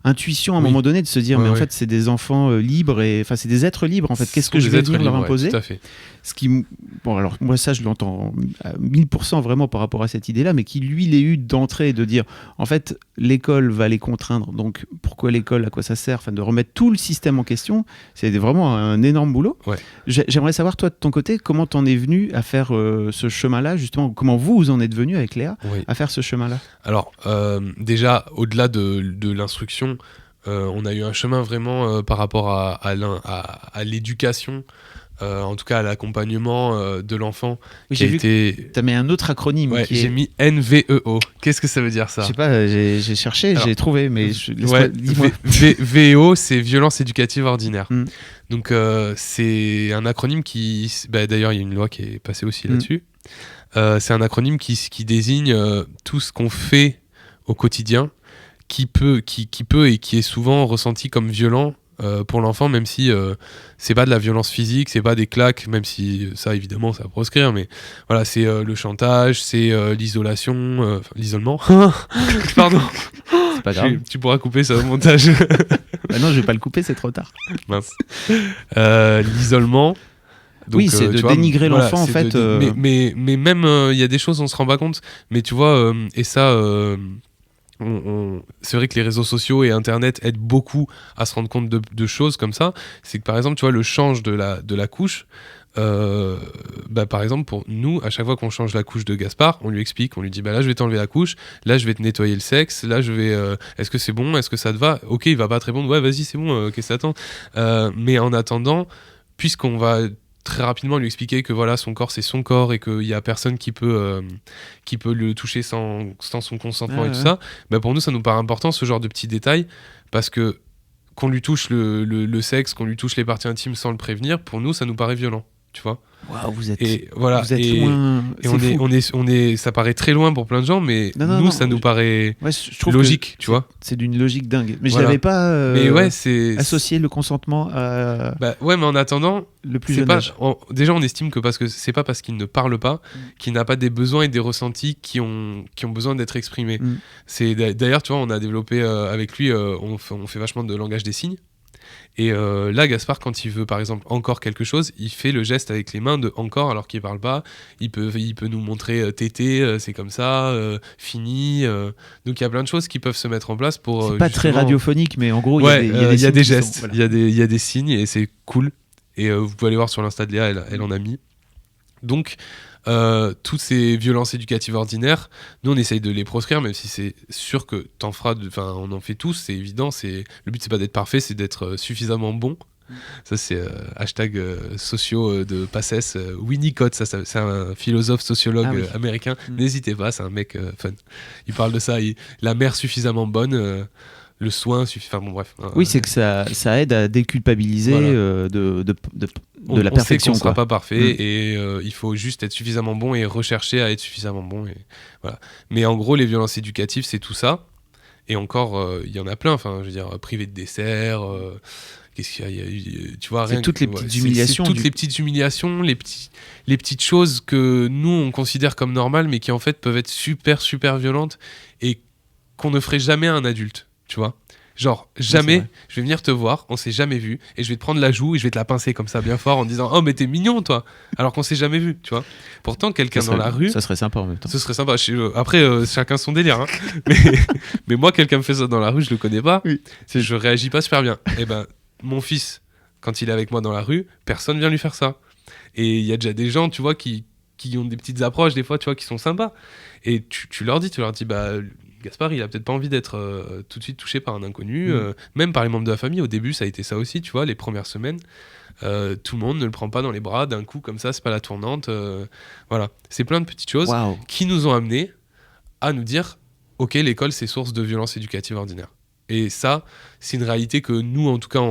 intuition à un moment donné, de se dire mais en fait c'est des enfants libres, et enfin c'est des êtres libres en fait, qu'est-ce que je vais venir leur imposer, tout à fait. Ce qui, bon alors moi ça je l'entends à 1000% vraiment par rapport à cette idée là, mais qui lui l'ait eu d'entrée, de dire en fait l'école va les contraindre, donc pourquoi l'école, à quoi ça sert, enfin de remettre tout le système en question, c'est vraiment un énorme boulot. J'aimerais savoir toi de ton côté comment t'en es venu à faire ce chemin là, justement comment vous en êtes venu avec Léa à faire ce chemin là. Alors déjà au-delà de l'instruction, on a eu un chemin vraiment par rapport à l'éducation, en tout cas à l'accompagnement de l'enfant. Oui, j'ai vu que t'as mis un autre acronyme. J'ai mis NVEO. Qu'est-ce que ça veut dire ça ? Je sais pas, j'ai cherché, j'ai trouvé, mais dis-moi. VEO, c'est violence éducative ordinaire. Donc c'est un acronyme qui... d'ailleurs, il y a une loi qui est passée aussi là-dessus. C'est un acronyme qui désigne tout ce qu'on fait au quotidien qui peut et qui est souvent ressenti comme violent pour l'enfant, même si c'est pas de la violence physique, c'est pas des claques, même si ça évidemment ça va proscrire, mais voilà, c'est le chantage, c'est l'isolation, l'isolement. Pardon. C'est pas grave. Tu pourras couper ça au montage. Bah non, je vais pas le couper, c'est trop tard. Mince. L'isolement. Donc, oui, c'est de dénigrer l'enfant en fait. Mais même il y a des choses on se rend pas compte. Mais tu vois, et ça, c'est vrai que les réseaux sociaux et Internet aident beaucoup à se rendre compte de choses comme ça. C'est que par exemple, tu vois, le change de la couche. Par exemple, pour nous, à chaque fois qu'on change la couche de Gaspard, on lui explique, on lui dit là je vais t'enlever la couche, là je vais te nettoyer le sexe, là je vais est-ce que c'est bon, est-ce que ça te va, ok, il va pas te répondre ouais vas-y c'est bon, qu'est-ce que t'attends, mais en attendant, puisqu'on va très rapidement lui expliquer que voilà, son corps c'est son corps et qu'il y a personne qui peut le toucher sans son consentement et tout ça, pour nous ça nous paraît important ce genre de petits détails, parce que qu'on lui touche le sexe, qu'on lui touche les parties intimes sans le prévenir, pour nous ça nous paraît violent, tu vois. Waouh, vous êtes loin. Et ça paraît très loin pour plein de gens, mais ça nous paraît logique, tu vois. C'est d'une logique dingue. Mais je l'avais pas associé le consentement à... mais en attendant, le plus jeune âge. Déjà, on estime que c'est pas parce qu'il ne parle pas qu'il n'a pas des besoins et des ressentis qui ont besoin d'être exprimés. D'ailleurs, tu vois, on a développé avec lui, on fait vachement de langage des signes. Et là, Gaspard, quand il veut par exemple encore quelque chose, il fait le geste avec les mains de encore alors qu'il parle pas. Il peut nous montrer tété, c'est comme ça, fini. Donc il y a plein de choses qui peuvent se mettre en place pour. C'est pas très radiophonique, mais en gros, il y a des gestes, il y a des signes et c'est cool. Et vous pouvez aller voir sur l'Insta de Léa, elle en a mis. Donc. Toutes ces violences éducatives ordinaires, nous on essaye de les proscrire, même si c'est sûr que on en fait tous, c'est évident, le but c'est pas d'être parfait, c'est d'être suffisamment bon. Ça c'est hashtag sociaux de Passes, Winnicott, ça c'est un philosophe sociologue américain, n'hésitez pas, c'est un mec fun, il parle de ça, la mère suffisamment bonne, le soin suffisant, bon bref. Oui, c'est que ça aide à déculpabiliser de la perfection. On sait qu'on sera pas parfait et il faut juste être suffisamment bon et rechercher à être suffisamment bon. Et voilà. Mais en gros, les violences éducatives, c'est tout ça. Et encore, il y en a plein. Enfin, je veux dire, privé de dessert. Qu'est-ce qu'il y a, tu vois, c'est toutes les petites humiliations. C'est toutes les petites humiliations, les petites choses que nous on considère comme normales, mais qui en fait peuvent être super super violentes et qu'on ne ferait jamais à un adulte. Tu vois, Genre, jamais, je vais venir te voir, on s'est jamais vu, et je vais te prendre la joue et je vais te la pincer comme ça bien fort en disant « Oh, mais t'es mignon, toi !» Alors qu'on s'est jamais vu, tu vois. Pourtant, quelqu'un dans la rue... Ça serait sympa en même temps. Ce serait sympa. Après, chacun son délire. Hein. mais moi, quelqu'un me fait ça dans la rue, je le connais pas. Oui. Je réagis pas super bien. Et ben, mon fils, quand il est avec moi dans la rue, personne vient lui faire ça. Et il y a déjà des gens, tu vois, qui ont des petites approches, des fois, tu vois, qui sont sympas. Et tu leur dis, bah... Gaspard, il a peut-être pas envie d'être tout de suite touché par un inconnu, même par les membres de la famille. Au début, ça a été ça aussi, tu vois, les premières semaines. Tout le monde ne le prend pas dans les bras d'un coup comme ça, c'est pas la tournante. Voilà, c'est plein de petites choses qui nous ont amenés à nous dire ok, l'école c'est source de violence éducative ordinaire. Et ça, c'est une réalité que nous, en tout cas,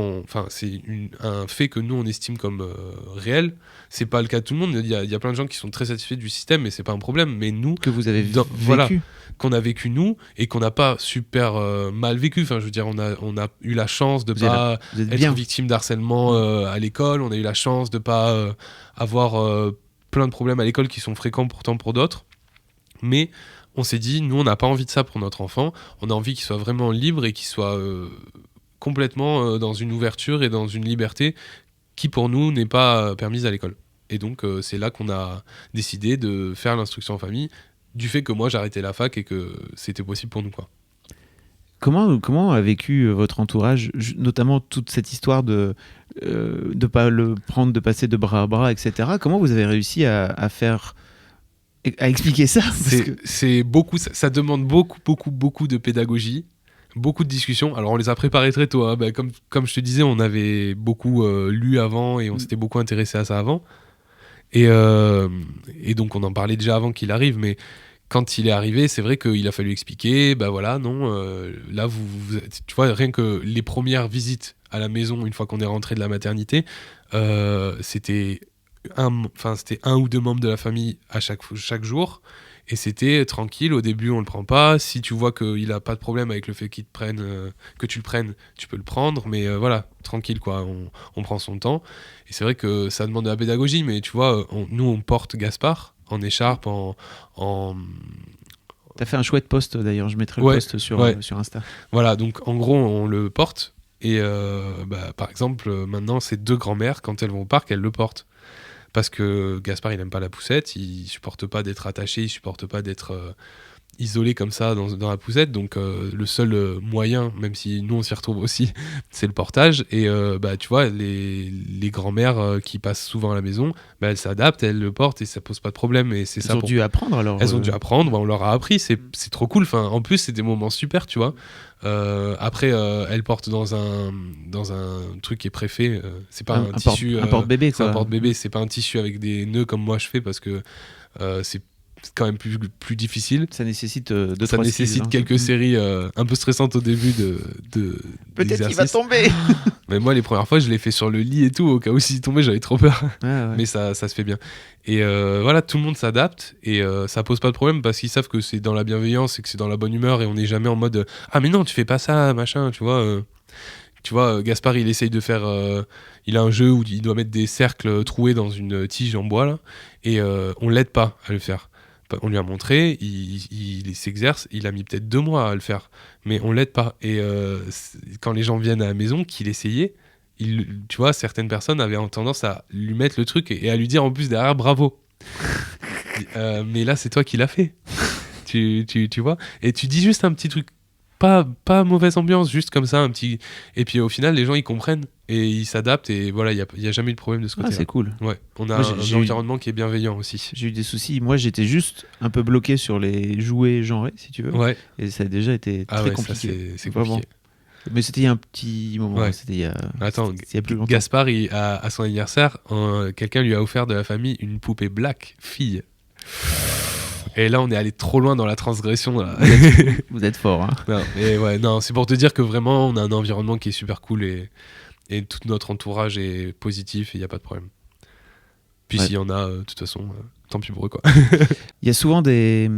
c'est un fait que nous on estime comme réel. C'est pas le cas de tout le monde. Il y a plein de gens qui sont très satisfaits du système, mais c'est pas un problème. Mais nous, que vous avez vécu. Voilà, qu'on a vécu nous et qu'on n'a pas super mal vécu. Enfin, je veux dire, on a eu la chance de pas être victime d'harcèlement à l'école. On a eu la chance de pas avoir plein de problèmes à l'école qui sont fréquents pourtant pour d'autres. Mais on s'est dit, nous, on n'a pas envie de ça pour notre enfant. On a envie qu'il soit vraiment libre et qu'il soit complètement dans une ouverture et dans une liberté qui, pour nous, n'est pas permise à l'école. Et donc, c'est là qu'on a décidé de faire l'instruction en famille, du fait que moi, j'ai arrêté la fac et que c'était possible pour nous, quoi. Comment a vécu votre entourage, notamment toute cette histoire de pas le prendre, de passer de bras à bras, etc. Comment vous avez réussi à expliquer ça? C'est beaucoup, ça demande beaucoup de pédagogie, beaucoup de discussions. Alors on les a préparés très tôt, hein. Comme je te disais, on avait beaucoup lu avant et on s'était beaucoup intéressé à ça avant. Et donc on en parlait déjà avant qu'il arrive, mais quand il est arrivé, c'est vrai qu'il a fallu expliquer, là tu vois, rien que les premières visites à la maison, une fois qu'on est rentré de la maternité, c'était un ou deux membres de la famille à chaque jour, et c'était tranquille. Au début, on le prend pas. Si tu vois qu'il a pas de problème avec le fait que tu le prennes, tu peux le prendre, mais voilà, tranquille, quoi. On prend son temps. Et c'est vrai que ça demande de la pédagogie, mais tu vois, nous, on porte Gaspard en écharpe, T'as fait un chouette post d'ailleurs, je mettrai le post sur Insta. Voilà, donc en gros, on le porte. Et par exemple, maintenant, ces deux grand-mères, quand elles vont au parc, elles le portent. Parce que Gaspard, il aime pas la poussette, il supporte pas d'être attaché, il supporte pas d'être isolé comme ça dans la poussette. Donc le seul moyen, même si nous on s'y retrouve aussi, c'est le portage. Et tu vois, les grand-mères qui passent souvent à la maison, elles s'adaptent, elles le portent et ça pose pas de problème. Et c'est Elles ont dû apprendre alors. Elles ont dû apprendre, on leur a appris, c'est trop cool. Enfin, en plus, c'est des moments super, tu vois. Après, elle porte dans un truc qui est préfet. C'est pas un tissu. Un porte-bébé, quoi. C'est un porte-bébé. C'est pas un tissu avec des nœuds comme moi je fais parce que c'est quand même plus difficile. Ça nécessite quelques séries un peu stressantes au début Peut-être qu'il va tomber. Mais moi, les premières fois, je l'ai fait sur le lit et tout, au cas où s'il tombait, j'avais trop peur. Ouais. Mais ça se fait bien. Et voilà, tout le monde s'adapte et ça pose pas de problème parce qu'ils savent que c'est dans la bienveillance et que c'est dans la bonne humeur et on n'est jamais en mode ah mais non, tu fais pas ça, machin, tu vois. Tu vois, Gaspard, il essaye de faire... il a un jeu où il doit mettre des cercles troués dans une tige en bois, là, et on l'aide pas à le faire. On lui a montré, il s'exerce, il a mis peut-être 2 mois à le faire, mais on l'aide pas. Et quand les gens viennent à la maison, qu'il essayait, tu vois, certaines personnes avaient tendance à lui mettre le truc et à lui dire en plus derrière bravo. Mais là, c'est toi qui l'as fait. tu vois. Et tu dis juste un petit truc, pas mauvaise ambiance, juste comme ça, un petit. Et puis au final, les gens ils comprennent et ils s'adaptent et voilà, il y a jamais eu de problème de ce côté-là. C'est cool. Ouais, on a un environnement qui est bienveillant aussi. J'ai eu des soucis. Moi, j'étais juste un peu bloqué sur les jouets genrés, si tu veux. Ouais. Et ça a déjà été très compliqué. Ça, c'est compliqué. Mais c'était il y a un petit moment. Ouais. C'était il y a. Attends, il y a plus longtemps. Gaspard, à son anniversaire, quelqu'un lui a offert de la famille une poupée black fille. Et là, on est allé trop loin dans la transgression. Là. Vous êtes fort, hein. Non, c'est pour te dire que vraiment, on a un environnement qui est super cool et tout notre entourage est positif et il n'y a pas de problème. Puis s'il y en a, de toute façon, tant pis pour eux, quoi. Il y a souvent des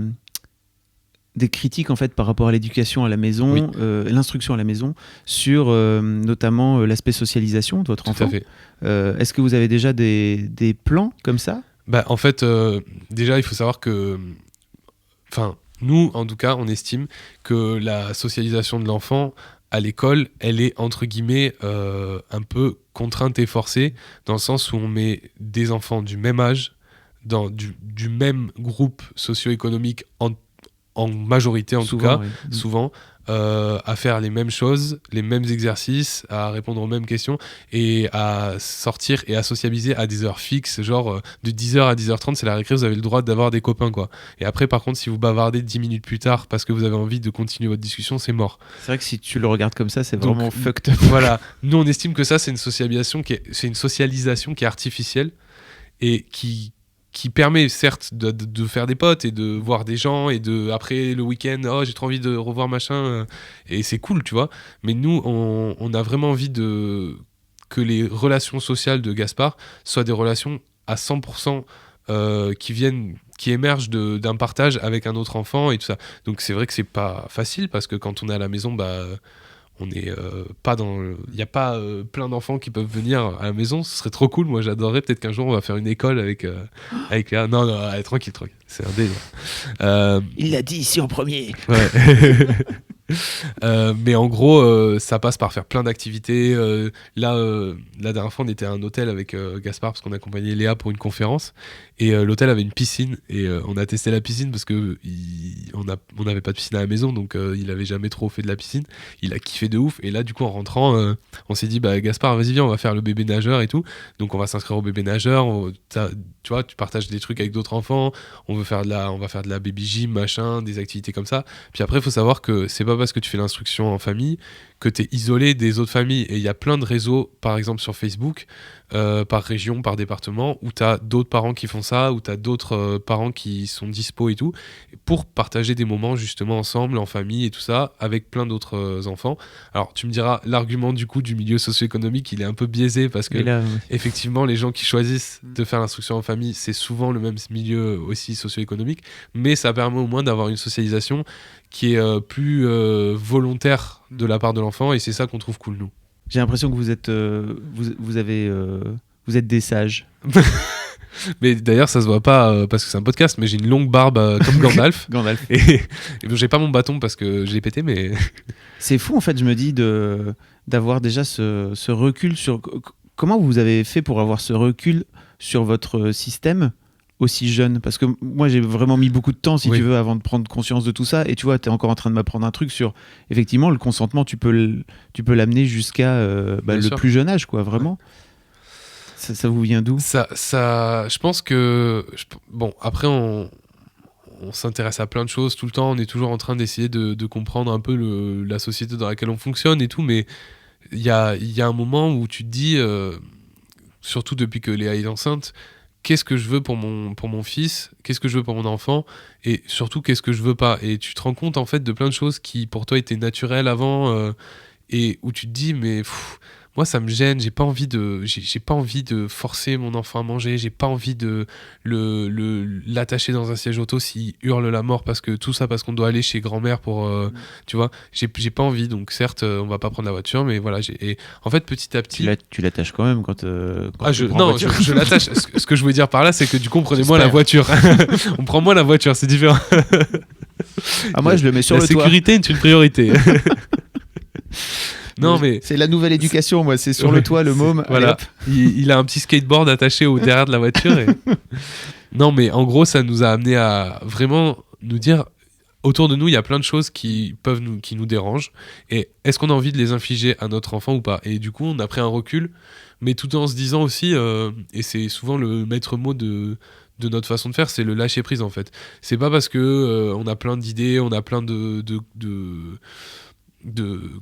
critiques en fait par rapport à l'éducation à la maison, l'instruction à la maison, sur notamment l'aspect socialisation de votre enfant. Tout à fait. Est-ce que vous avez déjà des plans comme ça ? En fait, déjà, il faut savoir que... Enfin, nous, en tout cas, on estime que la socialisation de l'enfant à l'école, elle est entre guillemets un peu contrainte et forcée, dans le sens où on met des enfants du même âge, du même groupe socio-économique en majorité en Souvent, tout cas, oui. souvent, à faire les mêmes choses, les mêmes exercices, à répondre aux mêmes questions et à sortir et à sociabiliser à des heures fixes, genre de 10h à 10h30, c'est la récré, vous avez le droit d'avoir des copains, quoi. Et après, par contre, si vous bavardez 10 minutes plus tard parce que vous avez envie de continuer votre discussion, c'est mort. C'est vrai que si tu le regardes comme ça, c'est Donc, vraiment fucked up. Voilà, nous on estime que ça, c'est une socialisation qui est artificielle et qui permet certes de faire des potes et de voir des gens et de après le week-end j'ai trop envie de revoir machin et c'est cool, tu vois, mais nous on a vraiment envie que les relations sociales de Gaspard soient des relations à 100% qui émergent d'un partage avec un autre enfant et tout ça. Donc c'est vrai que c'est pas facile parce que quand on est à la maison, on est pas dans. Il n'y a pas plein d'enfants qui peuvent venir à la maison. Ce serait trop cool. Moi, j'adorerais. Peut-être qu'un jour, on va faire une école avec Léa. Non, allez, tranquille. C'est un délire. Il l'a dit ici en premier. Ouais. Mais en gros, ça passe par faire plein d'activités. Là, la dernière fois, on était à un hôtel avec Gaspard parce qu'on accompagnait Léa pour une conférence. Et l'hôtel avait une piscine. Et on a testé la piscine parce que on n'avait pas de piscine à la maison. Donc, il avait jamais trop fait de la piscine. Il a kiffé de ouf. Et là, du coup, en rentrant, on s'est dit, Gaspard, vas-y, viens, on va faire le bébé nageur et tout. Donc, on va s'inscrire au bébé nageur. Tu vois, tu partages des trucs avec d'autres enfants. On va faire de la baby gym, machin, des activités comme ça. Puis après, il faut savoir que c'est pas parce que tu fais l'instruction en famille que tu es isolé des autres familles. Et il y a plein de réseaux, par exemple sur Facebook, par région, par département, où tu as d'autres parents qui font ça, où tu as d'autres parents qui sont dispo et tout, pour partager des moments justement ensemble, en famille et tout ça, avec plein d'autres enfants. Alors tu me diras, l'argument du coup du milieu socio-économique, il est un peu biaisé parce que Là, effectivement, les gens qui choisissent de faire l'instruction en famille, c'est souvent le même milieu aussi socio-économique, mais ça permet au moins d'avoir une socialisation qui est plus volontaire de la part de l'enfant, et c'est ça qu'on trouve cool, nous. j'ai l'impression que vous êtes, vous êtes des sages. Mais d'ailleurs, ça se voit pas parce que c'est un podcast, mais j'ai une longue barbe comme Gandalf. Gandalf. Et j'ai pas mon bâton parce que je l'ai pété, mais C'est fou en fait, je me dis d'avoir déjà ce recul sur comment vous avez fait pour avoir ce recul sur votre système aussi jeune, parce que moi j'ai vraiment mis beaucoup de temps si Oui. tu veux avant de prendre conscience de tout ça, et tu vois t'es encore en train de m'apprendre un truc sur effectivement le consentement, tu peux l'amener jusqu'à Bien le sûr. plus jeune âge quoi, vraiment. Ça vous vient d'où? ça, je pense que bon, après on s'intéresse à plein de choses tout le temps, on est toujours en train d'essayer de comprendre un peu la société dans laquelle on fonctionne et tout, mais il y a un moment où tu te dis, surtout depuis que Léa est enceinte, qu'est-ce que je veux pour mon fils, qu'est-ce que je veux pour mon enfant, et surtout qu'est-ce que je veux pas. Et tu te rends compte en fait de plein de choses qui pour toi étaient naturelles avant, et où tu te dis mais moi ça me gêne, j'ai pas envie de forcer mon enfant à manger, j'ai pas envie de l'attacher dans un siège auto s'il hurle la mort parce qu'on doit aller chez grand-mère pour tu vois, j'ai pas envie. Donc certes on va pas prendre la voiture, mais voilà, et en fait petit à petit Tu l'attaches quand même quand tu prends non, voiture. je l'attache. Ce que je voulais dire par là, c'est que du coup, prenez-moi la J'espère. voiture. On prend moi la voiture, c'est différent. Ah, moi je le mets sur la le toit. sécurité est une priorité. Non, mais c'est la nouvelle éducation, moi c'est sur Ouais, le toit le môme. Allez, voilà, hop. il a un petit skateboard attaché au derrière de la voiture. Non, mais en gros, ça nous a amené à vraiment nous dire, autour de nous, il y a plein de choses qui nous dérangent. Et est-ce qu'on a envie de les infliger à notre enfant ou pas? Et du coup, on a pris un recul, mais tout en se disant aussi, et c'est souvent le maître mot de notre façon de faire, c'est le lâcher prise en fait. C'est pas parce que on a plein d'idées, on a plein de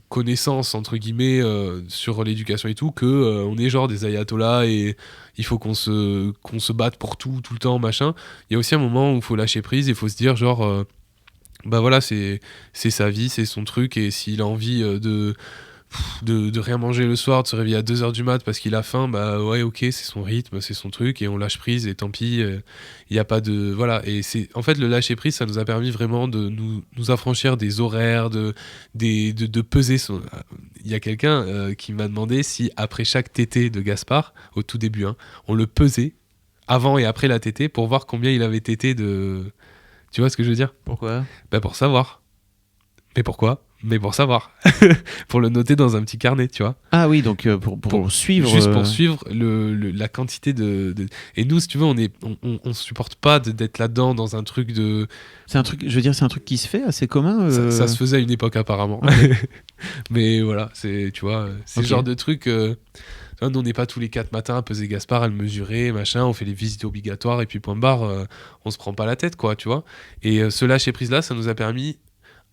connaissances entre guillemets sur l'éducation et tout que on est genre des ayatollahs et il faut qu'on se batte pour tout le temps machin. Il y a aussi un moment où il faut lâcher prise et il faut se dire genre bah voilà, c'est sa vie, c'est son truc, et s'il a envie de rien manger le soir, de se réveiller à 2h du mat parce qu'il a faim, bah ouais, ok, c'est son rythme, c'est son truc, et on lâche prise, et tant pis, il n'y a pas de... Voilà, et c'est... En fait, le lâcher prise, ça nous a permis vraiment de nous affranchir des horaires, de peser son... Il y a quelqu'un qui m'a demandé si, après chaque tétée de Gaspard, au tout début, hein, on le pesait, avant et après la tétée, pour voir combien il avait tété de... Tu vois ce que je veux dire? Pourquoi? Bah pour savoir. Mais pourquoi? mais pour savoir, pour le noter dans un petit carnet, tu vois. Ah oui, donc pour suivre. Juste pour suivre la quantité de... Et nous, si tu veux, on supporte pas d'être là-dedans dans un truc de... C'est un truc, je veux dire, c'est un truc qui se fait assez commun. Ça se faisait à une époque apparemment. Okay. Mais voilà, tu vois, c'est Okay. le genre de truc... nous, on n'est pas tous les 4 matins à peser Gaspard, à le mesurer, machin, on fait les visites obligatoires et puis point barre, on se prend pas la tête, quoi, tu vois. Et ce lâcher-prise-là, ça nous a permis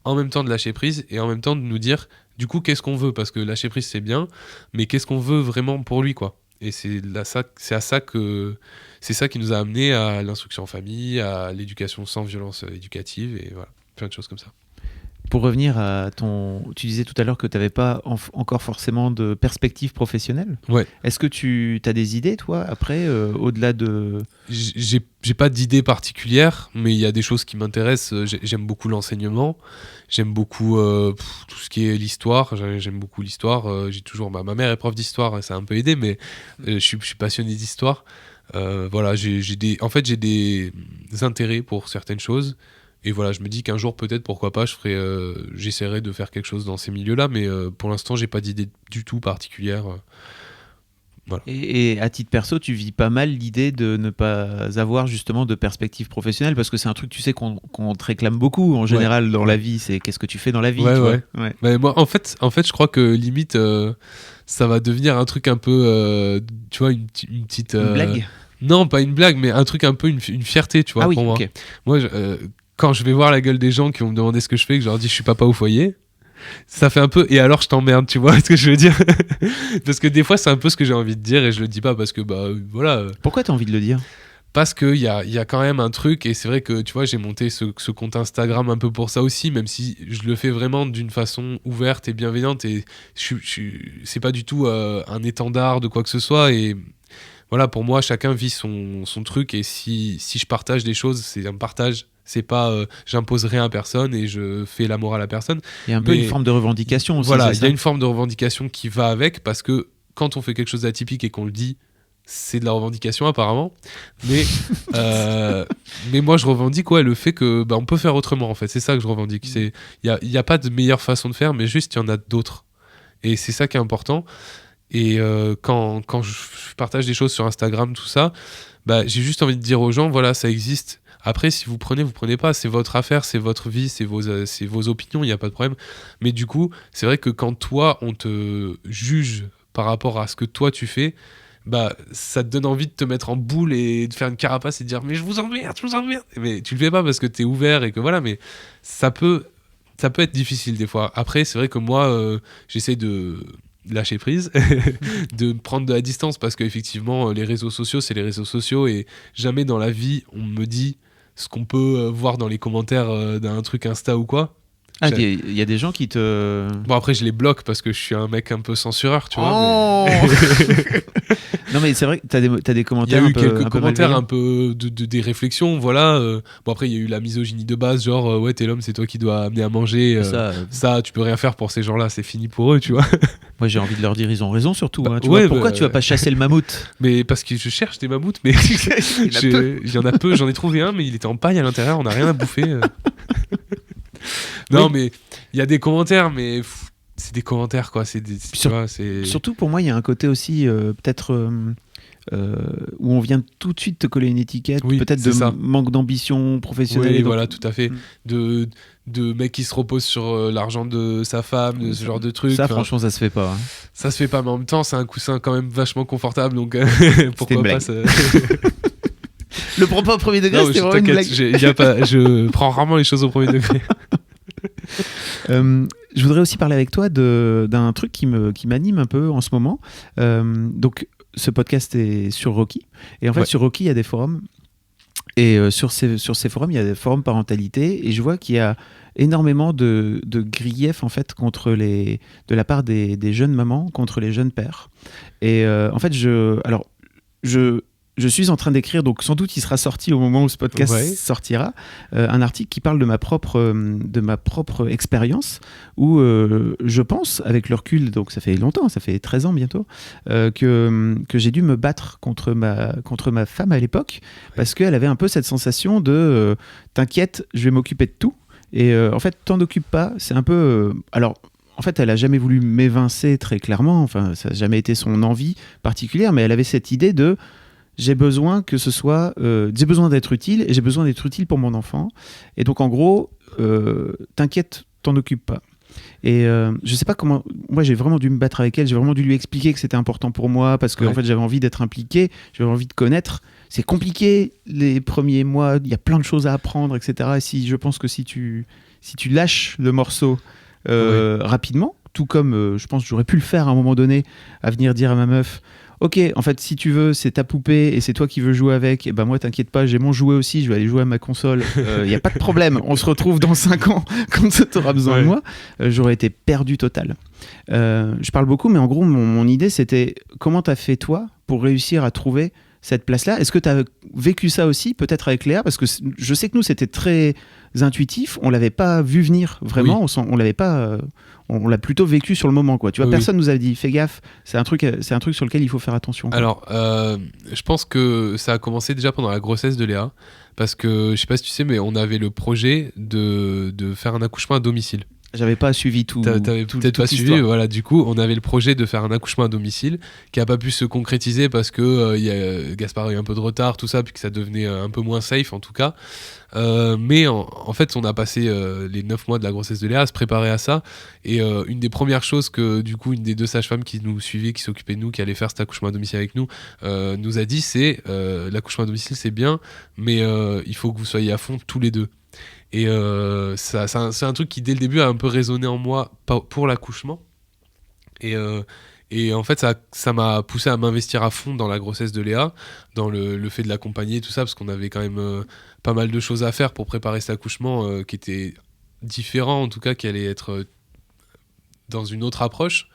en même temps de lâcher prise et en même temps de nous dire, du coup, qu'est-ce qu'on veut ? Parce que lâcher prise, c'est bien, mais qu'est-ce qu'on veut vraiment pour lui, quoi. Et c'est ça qui nous a amené à l'instruction en famille, à l'éducation sans violence éducative, et voilà, plein de choses comme ça. Pour revenir à tu disais tout à l'heure que tu n'avais pas encore forcément de perspective professionnelle. Ouais. Est-ce que tu as des idées, toi, après, au-delà de... J'ai pas d'idée particulière, mais il y a des choses qui m'intéressent. J'aime beaucoup l'enseignement, j'aime beaucoup tout ce qui est l'histoire. J'aime beaucoup l'histoire. J'ai toujours ma mère est prof d'histoire, hein, ça a un peu aidé, mais je suis passionné d'histoire. Voilà, j'ai des intérêts pour certaines choses. Et voilà, je me dis qu'un jour, peut-être, pourquoi pas, j'essaierai de faire quelque chose dans ces milieux-là, mais pour l'instant, j'ai pas d'idée du tout particulière. Voilà. Et à titre perso, tu vis pas mal l'idée de ne pas avoir justement de perspective professionnelle, parce que c'est un truc, tu sais, qu'on te réclame beaucoup en général dans la vie. C'est qu'est-ce que tu fais dans la vie. Ouais. Ouais. Moi, en fait, je crois que limite, ça va devenir un truc un peu, tu vois, une petite... Une blague ? Non, pas une blague, mais un truc un peu une fierté, tu vois, pour moi. Okay. Moi, quand je vais voir la gueule des gens qui vont me demander ce que je fais, que je leur dis je suis papa au foyer, ça fait un peu et alors je t'emmerde, tu vois ce que je veux dire. Parce que des fois c'est un peu ce que j'ai envie de dire et je le dis pas parce que voilà. Pourquoi t'as envie de le dire ? Parce qu'il y a quand même un truc, et c'est vrai que tu vois, j'ai monté ce compte Instagram un peu pour ça aussi, même si je le fais vraiment d'une façon ouverte et bienveillante, et c'est pas du tout un étendard de quoi que ce soit, et voilà, pour moi chacun vit son truc, et si je partage des choses, c'est un partage. C'est pas j'impose rien à personne et je fais la morale à personne. Il y a un peu une forme de revendication aussi. Voilà, il y a une forme de revendication qui va avec, parce que quand on fait quelque chose d'atypique et qu'on le dit, c'est de la revendication apparemment. Mais moi je revendique le fait que on peut faire autrement en fait. C'est ça que je revendique. Il y a pas de meilleure façon de faire, mais juste il y en a d'autres. Et c'est ça qui est important. Et quand je partage des choses sur Instagram, tout ça, j'ai juste envie de dire aux gens, voilà, ça existe. Après, si vous prenez pas, c'est votre affaire, c'est votre vie, c'est vos opinions, il n'y a pas de problème. Mais du coup, c'est vrai que quand toi, on te juge par rapport à ce que toi tu fais, ça te donne envie de te mettre en boule et de faire une carapace et de dire mais je vous emmerde. Mais tu le fais pas parce que t'es ouvert et que voilà, mais ça peut être difficile des fois. Après, c'est vrai que moi, j'essaie de lâcher prise, de prendre de la distance, parce qu'effectivement, les réseaux sociaux, c'est les réseaux sociaux, et jamais dans la vie, on me dit ce qu'on peut voir dans les commentaires d'un truc Insta ou quoi. Ah, il y a des gens qui te... Bon, après, je les bloque parce que je suis un mec un peu censureur, tu vois. Oh mais... Non, mais c'est vrai que t'as des commentaires. Il y a eu quelques commentaires un peu des réflexions, voilà. Bon, après, il y a eu la misogynie de base, genre, ouais, t'es l'homme, c'est toi qui dois amener à manger. Ça, tu peux rien faire pour ces gens-là, c'est fini pour eux, tu vois. Moi, j'ai envie de leur dire, ils ont raison surtout. Hein, tu vois, pourquoi tu vas pas chasser le mammouth ? Mais parce que je cherche des mammouths, mais il y en a peu. J'en ai trouvé un, mais il était en paille à l'intérieur, on n'a rien à bouffer. Non, mais il y a des commentaires, mais c'est des commentaires, quoi. Surtout pour moi, il y a un côté aussi, peut-être, où on vient tout de suite te coller une étiquette, peut-être de manque d'ambition professionnelle. Oui, voilà, tout à fait. De mec qui se repose sur l'argent de sa femme, ce genre de truc. Ça, franchement, ça se fait pas. Hein. Ça se fait pas, mais en même temps, c'est un coussin quand même vachement confortable, donc pourquoi pas ça... Le prends pas au premier degré, c'était vraiment une blague. Je prends rarement les choses au premier degré. Je voudrais aussi parler avec toi d'un truc qui m'anime un peu en ce moment. Donc, ce podcast est sur Rocky. Et en fait, sur Rocky, il y a des forums. Et sur ces forums, il y a des forums parentalité. Et je vois qu'il y a énormément de griefs en fait, de la part des jeunes mamans contre les jeunes pères. Et en fait, je suis en train d'écrire, donc sans doute il sera sorti au moment où ce podcast sortira, un article qui parle de ma propre expérience, où je pense, avec le recul, donc ça fait longtemps, ça fait 13 ans bientôt, que j'ai dû me battre contre ma femme à l'époque, parce qu'elle avait un peu cette sensation de t'inquiète, je vais m'occuper de tout. Et en fait, t'en occupe pas. C'est un peu. Alors, en fait, elle a jamais voulu m'évincer très clairement. Enfin, ça n'a jamais été son envie particulière, mais elle avait cette idée de j'ai besoin que ce soit. J'ai besoin d'être utile et j'ai besoin d'être utile pour mon enfant. Et donc, en gros, t'inquiète, t'en occupe pas. Et je sais pas comment. Moi, j'ai vraiment dû me battre avec elle. J'ai vraiment dû lui expliquer que c'était important pour moi parce que en fait, j'avais envie d'être impliqué. J'avais envie de connaître. C'est compliqué les premiers mois. Il y a plein de choses à apprendre, etc. Et je pense que si tu lâches le morceau rapidement, tout comme je pense que j'aurais pu le faire à un moment donné, à venir dire à ma meuf. Ok, en fait, si tu veux, c'est ta poupée et c'est toi qui veux jouer avec, et ben moi, t'inquiète pas, j'ai mon jouet aussi, je vais aller jouer à ma console. Y a pas de problème, on se retrouve dans 5 ans quand tu auras besoin de moi. J'aurais été perdu total. Je parle beaucoup, mais en gros, mon idée, c'était comment t'as fait toi pour réussir à trouver cette place-là. Est-ce que tu as vécu ça aussi, peut-être avec Léa? Parce que je sais que nous, c'était très intuitif, on l'avait pas vu venir vraiment, on l'avait pas... on l'a plutôt vécu sur le moment, quoi. Tu vois, personne nous a dit fais gaffe, c'est un truc sur lequel il faut faire attention, quoi. Alors, je pense que ça a commencé déjà pendant la grossesse de Léa, parce que je sais pas si tu sais, mais on avait le projet de faire un accouchement à domicile. J'avais pas suivi tout. T'avais peut-être pas suivi, voilà. Du coup, on avait le projet de faire un accouchement à domicile qui a pas pu se concrétiser parce que Gaspard a eu un peu de retard, tout ça, puis que ça devenait un peu moins safe en tout cas. Mais en fait, on a passé les 9 mois de la grossesse de Léa à se préparer à ça. Et une des premières choses que, du coup, une des 2 sages-femmes qui nous suivaient, qui s'occupaient de nous, qui allait faire cet accouchement à domicile avec nous, nous a dit c'est l'accouchement à domicile, c'est bien, mais il faut que vous soyez à fond tous les deux. Et c'est un truc qui dès le début a un peu résonné en moi pour l'accouchement, et en fait ça m'a poussé à m'investir à fond dans la grossesse de Léa, dans le fait de l'accompagner et tout ça, parce qu'on avait quand même pas mal de choses à faire pour préparer cet accouchement qui était différent, en tout cas qui allait être dans une autre approche.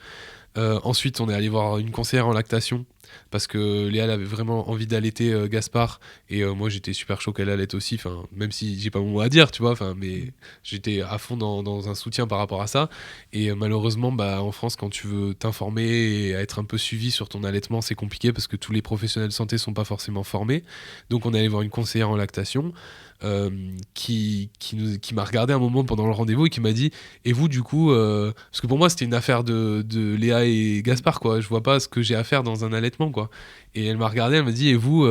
Ensuite on est allé voir une conseillère en lactation parce que Léa elle avait vraiment envie d'allaiter Gaspard, et moi j'étais super chaud qu'elle allaite aussi, même si j'ai pas mon mot à dire, tu vois, mais j'étais à fond dans un soutien par rapport à ça. Et malheureusement en France, quand tu veux t'informer et être un peu suivi sur ton allaitement, c'est compliqué parce que tous les professionnels de santé sont pas forcément formés. Donc on est allé voir une conseillère en lactation qui m'a regardé un moment pendant le rendez-vous et qui m'a dit et vous du coup parce que pour moi c'était une affaire de Léa et Gaspard, quoi, je vois pas ce que j'ai à faire dans un allaitement, quoi. Et elle m'a regardé, elle m'a dit et vous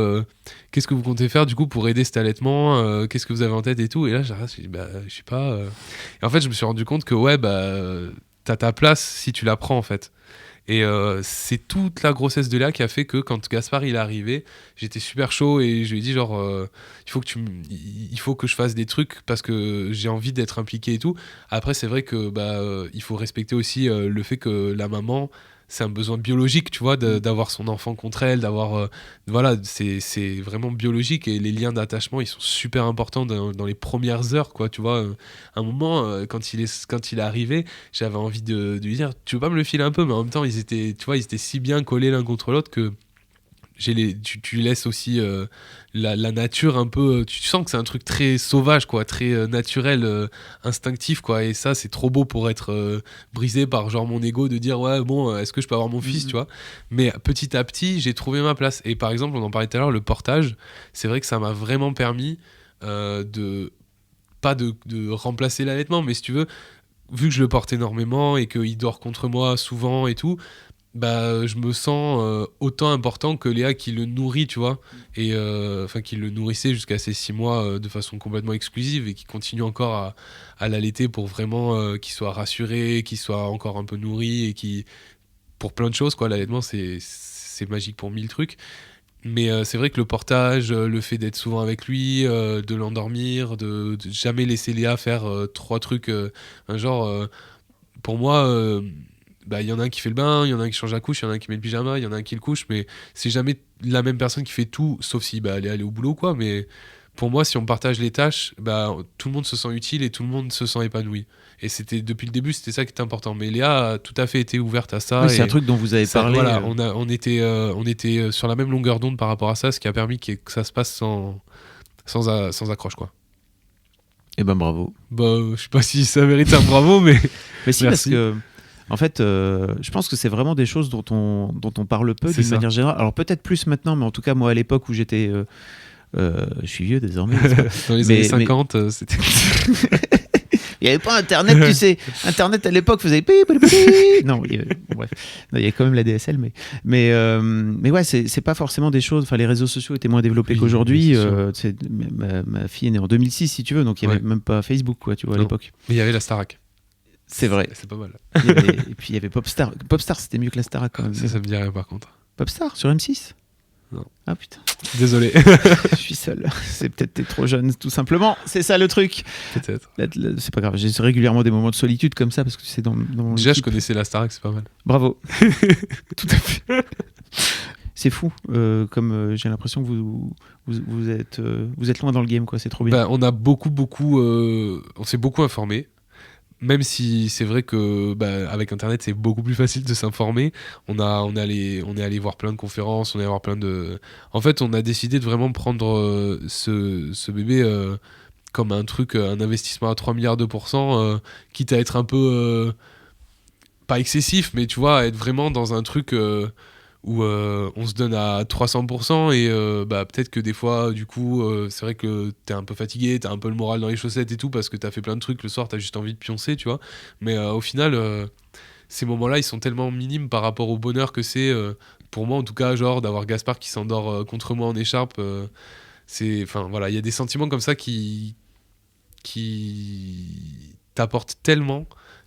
qu'est-ce que vous comptez faire du coup pour aider cet allaitement, qu'est-ce que vous avez en tête et tout. Et là j'ai dit je sais pas et en fait je me suis rendu compte que t'as ta place si tu la prends, en fait. Et c'est toute la grossesse de Léa qui a fait que quand Gaspard il est arrivé, j'étais super chaud et je lui ai dit il faut que je fasse des trucs parce que j'ai envie d'être impliqué et tout. Après c'est vrai que il faut respecter aussi le fait que la maman, c'est un besoin biologique, tu vois, d'avoir son enfant contre elle, d'avoir c'est vraiment biologique, et les liens d'attachement ils sont super importants dans les premières heures, quoi, tu vois. À un moment quand il est arrivé, j'avais envie de lui dire tu veux pas me le filer un peu, mais en même temps ils étaient si bien collés l'un contre l'autre que tu laisses aussi la nature un peu, tu sens que c'est un truc très sauvage, quoi, très naturel, instinctif, quoi, et ça c'est trop beau pour être brisé par genre mon ego de dire ouais bon est-ce que je peux avoir mon fils, tu vois. Mais petit à petit j'ai trouvé ma place, et par exemple on en parlait tout à l'heure, le portage, c'est vrai que ça m'a vraiment permis de remplacer l'allaitement, mais si tu veux, vu que je le porte énormément et qu'il dort contre moi souvent et tout, je me sens autant important que Léa qui le nourrit, tu vois, et qui le nourrissait jusqu'à ses 6 mois de façon complètement exclusive, et qui continue encore à l'allaiter pour vraiment qu'il soit rassuré, qu'il soit encore un peu nourri, et qui, pour plein de choses, quoi, l'allaitement c'est magique pour 1000 trucs. Mais c'est vrai que le portage, le fait d'être souvent avec lui, de l'endormir, de jamais laisser Léa faire 3 trucs, pour moi il y en a un qui fait le bain, il y en a un qui change la couche, il y en a un qui met le pyjama, il y en a un qui le couche, mais c'est jamais la même personne qui fait tout, sauf si elle est allée au boulot, quoi. Mais pour moi, si on partage les tâches, tout le monde se sent utile et tout le monde se sent épanoui. Et c'était depuis le début, c'était ça qui était important. Mais Léa a tout à fait été ouverte à ça. Oui, c'est un truc dont vous avez parlé. Voilà, on était sur la même longueur d'onde par rapport à ça, ce qui a permis que ça se passe sans accroche, quoi. Et bravo. Je sais pas si ça mérite un bravo, mais si, parce que en fait, je pense que c'est vraiment des choses dont on parle peu d'une manière générale. Alors peut-être plus maintenant, mais en tout cas moi à l'époque où j'étais, je suis vieux désormais. Dans les années 50, c'était. Il n'y avait pas Internet, tu sais. Internet à l'époque faisait non, bref. Non, il y avait quand même la DSL, mais ouais, c'est pas forcément des choses. Enfin, les réseaux sociaux étaient moins développés qu'aujourd'hui. Ma fille est née en 2006, si tu veux, donc il n'y avait même pas Facebook, quoi, tu vois, à l'époque. Mais il y avait la Starac. C'est vrai. C'est pas mal. Et puis il y avait Popstar. Popstar, c'était mieux que la Starac quand même. Ça me dit rien par contre. Popstar sur M6 ? Non. Ah putain. Désolé. Je suis seul. C'est peut-être t'es trop jeune, tout simplement. C'est ça le truc. Peut-être. C'est pas grave. J'ai régulièrement des moments de solitude comme ça parce que c'est dans mon Déjà, équipe. je connaissais la Starac, c'est pas mal. Bravo. Tout à fait. C'est fou. Comme j'ai l'impression que vous êtes loin dans le game, quoi. C'est trop bien. Bah, on a on s'est beaucoup informé. Même si c'est vrai que avec Internet c'est beaucoup plus facile de s'informer, on est allé voir plein de conférences, on est allé voir plein de. En fait, on a décidé de vraiment prendre ce bébé comme un investissement à 3 milliards de %, quitte à être un peu pas excessif, mais tu vois, être vraiment dans un truc où on se donne à 300% et peut-être que des fois du coup c'est vrai que t'es un peu fatigué, t'as un peu le moral dans les chaussettes et tout parce que t'as fait plein de trucs le soir, t'as juste envie de pioncer, tu vois, mais au final ces moments-là ils sont tellement minimes par rapport au bonheur que c'est pour moi en tout cas, genre d'avoir Gaspard qui s'endort contre moi en écharpe, enfin voilà, il y a des sentiments comme ça qui t'apportent tellement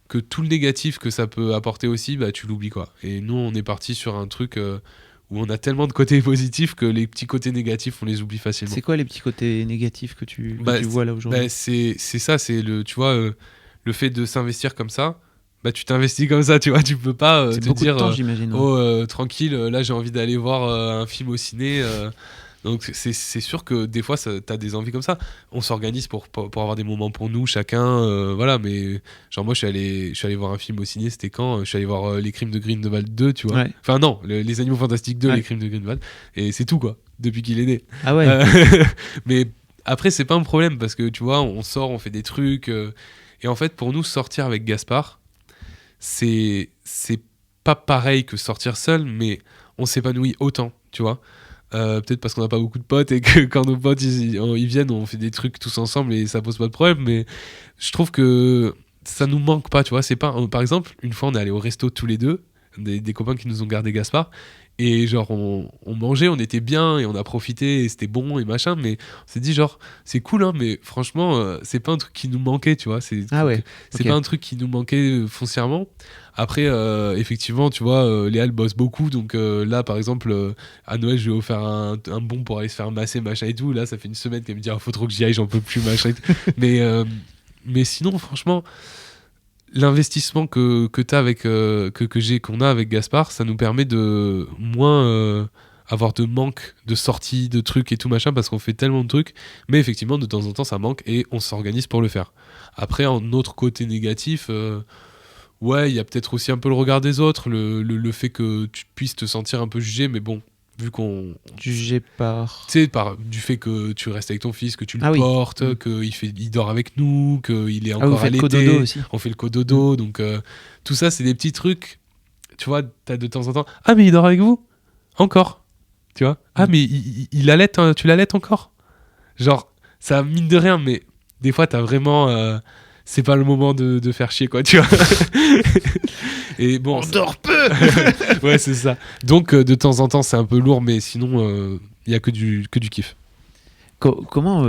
que tout le négatif que ça peut apporter aussi, tu l'oublies, quoi. Et nous, on est parti sur un truc où on a tellement de côtés positifs que les petits côtés négatifs, on les oublie facilement. C'est quoi les petits côtés négatifs que tu vois là aujourd'hui ? C'est ça, c'est tu vois, le fait de s'investir comme ça. Tu t'investis comme ça, tu vois, tu peux pas te dire de temps, j'imagine, tranquille, là j'ai envie d'aller voir un film au ciné. Donc c'est sûr que des fois t'as des envies comme ça. On s'organise pour avoir des moments pour nous chacun, voilà, mais genre moi je suis allé voir un film au ciné, c'était quand je suis allé voir Les Crimes de Grindelwald 2, tu vois. Ouais. Enfin non, Les Animaux Fantastiques 2, ouais. Les Crimes de Grindelwald, et c'est tout, quoi, depuis qu'il est né. Ah ouais. Mais après c'est pas un problème parce que tu vois, on sort, on fait des trucs et en fait pour nous sortir avec Gaspard, c'est pas pareil que sortir seul, mais on s'épanouit autant, tu vois. Peut-être parce qu'on n'a pas beaucoup de potes et que quand nos potes ils viennent, on fait des trucs tous ensemble et ça pose pas de problème, mais je trouve que ça nous manque pas, tu vois. C'est pas par exemple, une fois on est allé au resto tous les deux, des copains qui nous ont gardé Gaspard, et genre on mangeait, on était bien et on a profité et c'était bon et machin, mais on s'est dit genre c'est cool, hein, mais franchement c'est pas un truc qui nous manquait, tu vois. C'est pas un truc qui nous manquait foncièrement. Après effectivement tu vois, Léa elle bosse beaucoup, donc là par exemple à Noël je lui ai offert un bon pour aller se faire masser machin et tout. Là ça fait une semaine qu'elle me dit faut trop que j'y aille, j'en peux plus machin et tout. mais sinon franchement l'investissement que t'as avec qu'on a avec Gaspard, ça nous permet de moins avoir de manque de sorties, de trucs et tout machin, parce qu'on fait tellement de trucs, mais effectivement de temps en temps ça manque et on s'organise pour le faire. Après en autre côté négatif, ouais, il y a peut-être aussi un peu le regard des autres, le fait que tu puisses te sentir un peu jugé, mais bon, vu qu'on... Jugé par... Tu sais, du fait que tu restes avec ton fils, que tu le portes, qu'il dort avec nous, qu'il est encore à l'été. On fait le cododo, donc tout ça, c'est des petits trucs, tu vois, t'as de temps en temps... Ah, mais il dort avec vous ? Encore ? Tu vois ? Ah, mais il allait, tu l'allaites encore ? Genre, ça mine de rien, mais des fois, t'as vraiment... c'est pas le moment de faire chier, quoi, tu vois. Et bon, on dort peu. Ouais, c'est ça. Donc de temps en temps c'est un peu lourd, mais sinon il y a que du kiff. Comment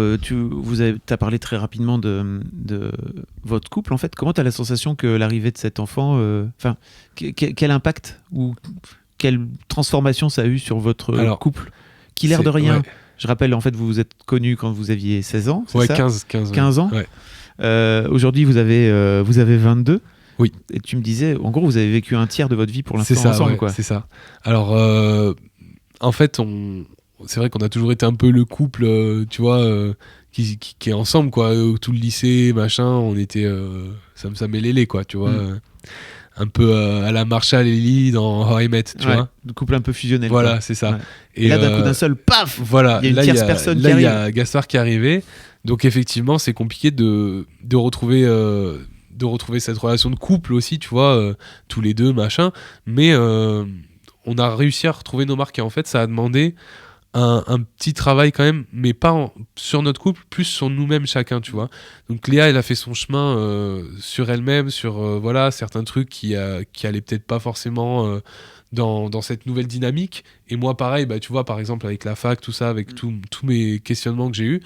t'as parlé très rapidement de votre couple, en fait. Comment t'as la sensation que l'arrivée de cet enfant, quel impact ou quelle transformation ça a eu sur votre couple, qui l'air de rien, ouais. Je rappelle, en fait, vous vous êtes connus quand vous aviez 16 ans, c'est ouais, ça 15 ans. Ouais. Aujourd'hui vous avez 22. Oui. Et tu me disais, en gros, vous avez vécu un tiers de votre vie pour l'instant ensemble, quoi. C'est ça. Alors, en fait, c'est vrai qu'on a toujours été un peu le couple, tu vois, qui est ensemble, quoi. Tout le lycée, machin, on était... ça mêlait, quoi, tu vois. Un peu à la Marshall et Lily dans How I Met, tu vois. Le couple un peu fusionnel. Voilà, quoi. c'est ça. Ouais. Et là, d'un coup d'un seul, paf, voilà, il y a une tierce personne qui arrive. Là, il y a Gaspard qui est arrivé. Donc, effectivement, c'est compliqué de retrouver cette relation de couple aussi, tu vois, tous les deux, machin. Mais on a réussi à retrouver nos marques. Et en fait, ça a demandé un petit travail quand même, mais pas sur notre couple, plus sur nous-mêmes chacun, tu vois. Donc Léa, elle a fait son chemin sur elle-même, sur voilà, certains trucs qui allaient peut-être pas forcément dans cette nouvelle dynamique. Et moi, pareil, bah, tu vois, par exemple, avec la fac, tout ça, avec tous mes questionnements que j'ai eus,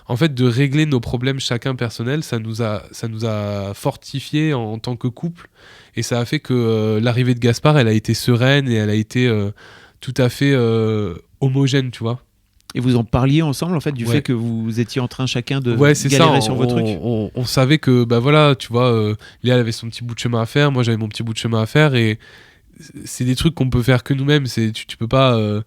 en fait, de régler nos problèmes chacun personnels, ça nous a fortifiés en tant que couple. Et ça a fait que l'arrivée de Gaspard, elle a été sereine et elle a été tout à fait homogène, tu vois. Et vous en parliez ensemble, en fait, du Ouais. fait que vous étiez en train chacun de C'est galérer ça, sur vos trucs. on savait que, bah voilà, tu vois, Léa elle avait son petit bout de chemin à faire, moi j'avais mon petit bout de chemin à faire, et c'est des trucs qu'on peut faire que nous-mêmes. Tu peux pas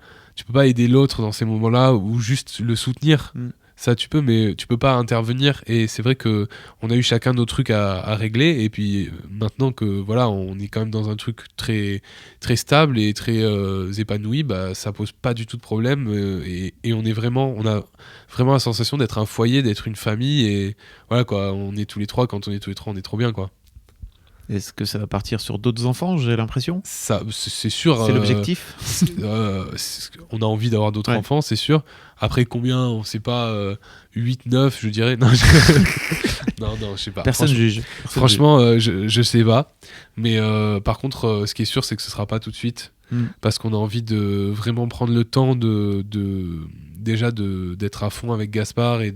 aider l'autre dans ces moments-là, ou juste le soutenir. Ça tu peux, mais tu peux pas intervenir. Et c'est vrai que on a eu chacun nos trucs à régler, et puis maintenant que voilà, on est quand même dans un truc très très stable et très épanoui, bah ça pose pas du tout de problème, et on a vraiment la sensation d'être un foyer, d'être une famille, et voilà quoi, on est tous les trois, quand on est tous les trois, on est trop bien quoi. Est-ce que ça va partir sur d'autres enfants, j'ai l'impression? Ça, c'est sûr. C'est l'objectif. On a envie d'avoir d'autres Ouais. enfants, c'est sûr. Après combien, on sait pas, 8, 9, je dirais. Non, non, je sais pas. Personne juge. Franchement, je sais pas. Mais par contre, ce qui est sûr, c'est que ce sera pas tout de suite. Parce qu'on a envie de vraiment prendre le temps d'être à fond avec Gaspard, et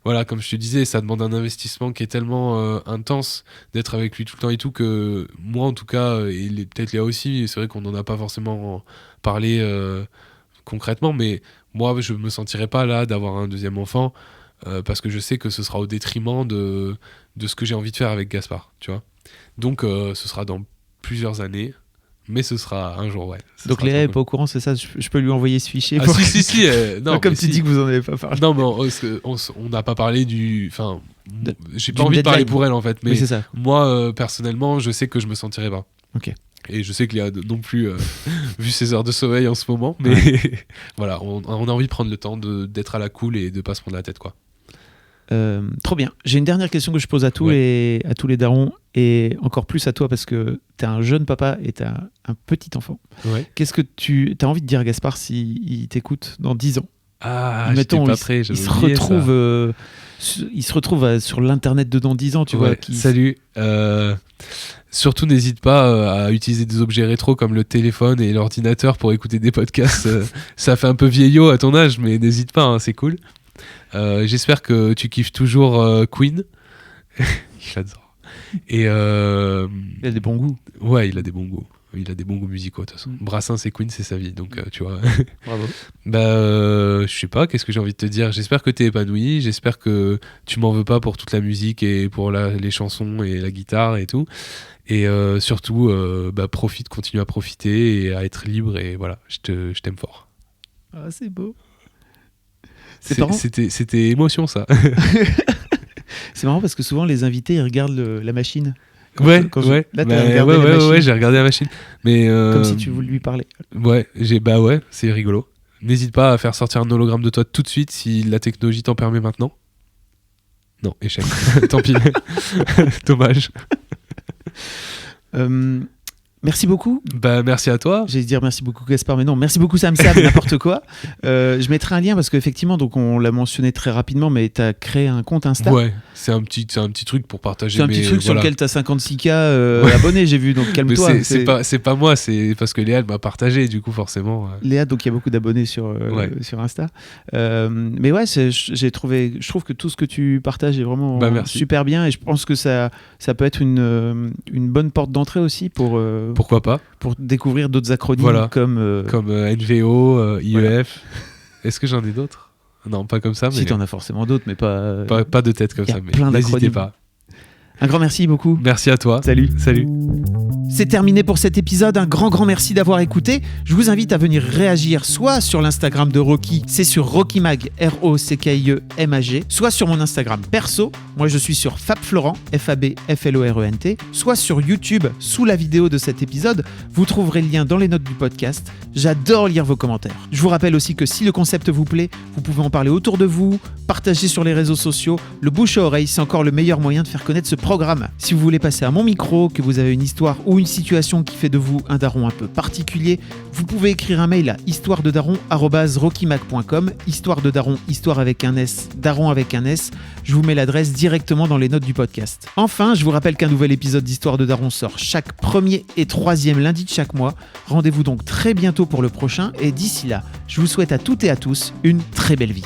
voilà, comme je te disais, ça demande un investissement qui est tellement intense d'être avec lui tout le temps et tout, que moi en tout cas, et peut-être Léa aussi, c'est vrai qu'on n'en a pas forcément parlé concrètement, mais moi je me sentirais pas là d'avoir un deuxième enfant, parce que je sais que ce sera au détriment de ce que j'ai envie de faire avec Gaspard, tu vois. Donc ce sera dans plusieurs années, mais ce sera un jour, ouais. Donc Léa est pas au courant, c'est ça? Je peux lui envoyer ce fichier? Ah si, non, comme mais tu dis que vous en avez pas parlé. Non, mais on n'a pas parlé enfin, j'ai pas d'une envie de parler deadline. pour elle en fait, mais Oui, c'est ça. moi personnellement, je sais que je me sentirais pas. Ok. Et je sais que Léa non plus, vu ses heures de sommeil en ce moment, mais voilà, on a envie de prendre le temps d'être à la cool et de pas se prendre la tête, quoi. Trop bien. J'ai une dernière question que je pose à tous les darons, et encore plus à toi parce que t'es un jeune papa et t'as un petit enfant. Ouais. Qu'est-ce que tu as envie de dire à Gaspard s'il t'écoute dans 10 ans? Ah, j'étais pas prêt, il se retrouve sur l'internet de dans 10 ans, tu vois. Salut. Surtout, n'hésite pas à utiliser des objets rétro comme le téléphone et l'ordinateur pour écouter des podcasts. Ça fait un peu vieillot à ton âge, mais n'hésite pas, hein, c'est cool. J'espère que tu kiffes toujours Queen. J'adore. Et il a des bons goûts. Ouais, il a des bons goûts. Il a des bons goûts musicaux de toute façon. Brassens et Queen, c'est sa vie, donc tu vois. Bravo. Je sais pas, qu'est-ce que j'ai envie de te dire. J'espère que t'es épanoui, j'espère que tu m'en veux pas pour toute la musique et pour les chansons et la guitare et tout. Et surtout, profite, continue à profiter et à être libre, et voilà, je t'aime fort. Ah, c'est beau. C'était émotion, ça. C'est marrant parce que souvent les invités ils regardent la machine. Ouais. Là, t'as regardé la machine. Ouais, j'ai regardé la machine. Mais comme si tu voulais lui parler. Ouais, c'est rigolo. N'hésite pas à faire sortir un hologramme de toi tout de suite si la technologie t'en permet maintenant. Non, échec. Tant pis. Dommage. Merci beaucoup. Merci à toi. J'allais dire merci beaucoup Gaspard, mais non, merci beaucoup Sam, n'importe quoi. Je mettrai un lien parce qu'effectivement, donc on l'a mentionné très rapidement, mais tu as créé un compte Insta. Ouais, c'est un petit truc pour partager. C'est un petit truc sur lequel tu as 56K abonnés, j'ai vu, donc calme-toi. Mais c'est pas moi, c'est parce que Léa elle m'a partagé, du coup forcément. Léa, donc il y a beaucoup d'abonnés sur Insta. Mais ouais, je trouve que tout ce que tu partages est vraiment super bien, et je pense que ça peut être une bonne porte d'entrée aussi pour... Pourquoi pas? Pour découvrir d'autres acronymes comme NVO, IEF. Voilà. Est-ce que j'en ai d'autres? Non, pas comme ça. Si, t'en as forcément d'autres, mais pas de tête comme ça. Mais plein n'hésitez pas. Un grand merci beaucoup. Merci à toi. Salut. C'est terminé pour cet épisode, un grand merci d'avoir écouté. Je vous invite à venir réagir soit sur l'Instagram de Rocky, c'est sur RockyMag, ROCKIEMAG, soit sur mon Instagram perso, moi je suis sur FabFlorent, FABFLORENT, soit sur YouTube, sous la vidéo de cet épisode, vous trouverez le lien dans les notes du podcast. J'adore lire vos commentaires. Je vous rappelle aussi que si le concept vous plaît, vous pouvez en parler autour de vous, partager sur les réseaux sociaux. Le bouche à oreille, c'est encore le meilleur moyen de faire connaître ce programme. Si vous voulez passer à mon micro, que vous avez une histoire ou une situation qui fait de vous un daron un peu particulier, vous pouvez écrire un mail à histoirededaron@rockymac.com, histoire de daron, histoire avec un S, daron avec un S. Je vous mets l'adresse directement dans les notes du podcast. Enfin, je vous rappelle qu'un nouvel épisode d'Histoire de Daron sort chaque premier et troisième lundi de chaque mois. Rendez-vous donc très bientôt pour le prochain et d'ici là, je vous souhaite à toutes et à tous une très belle vie.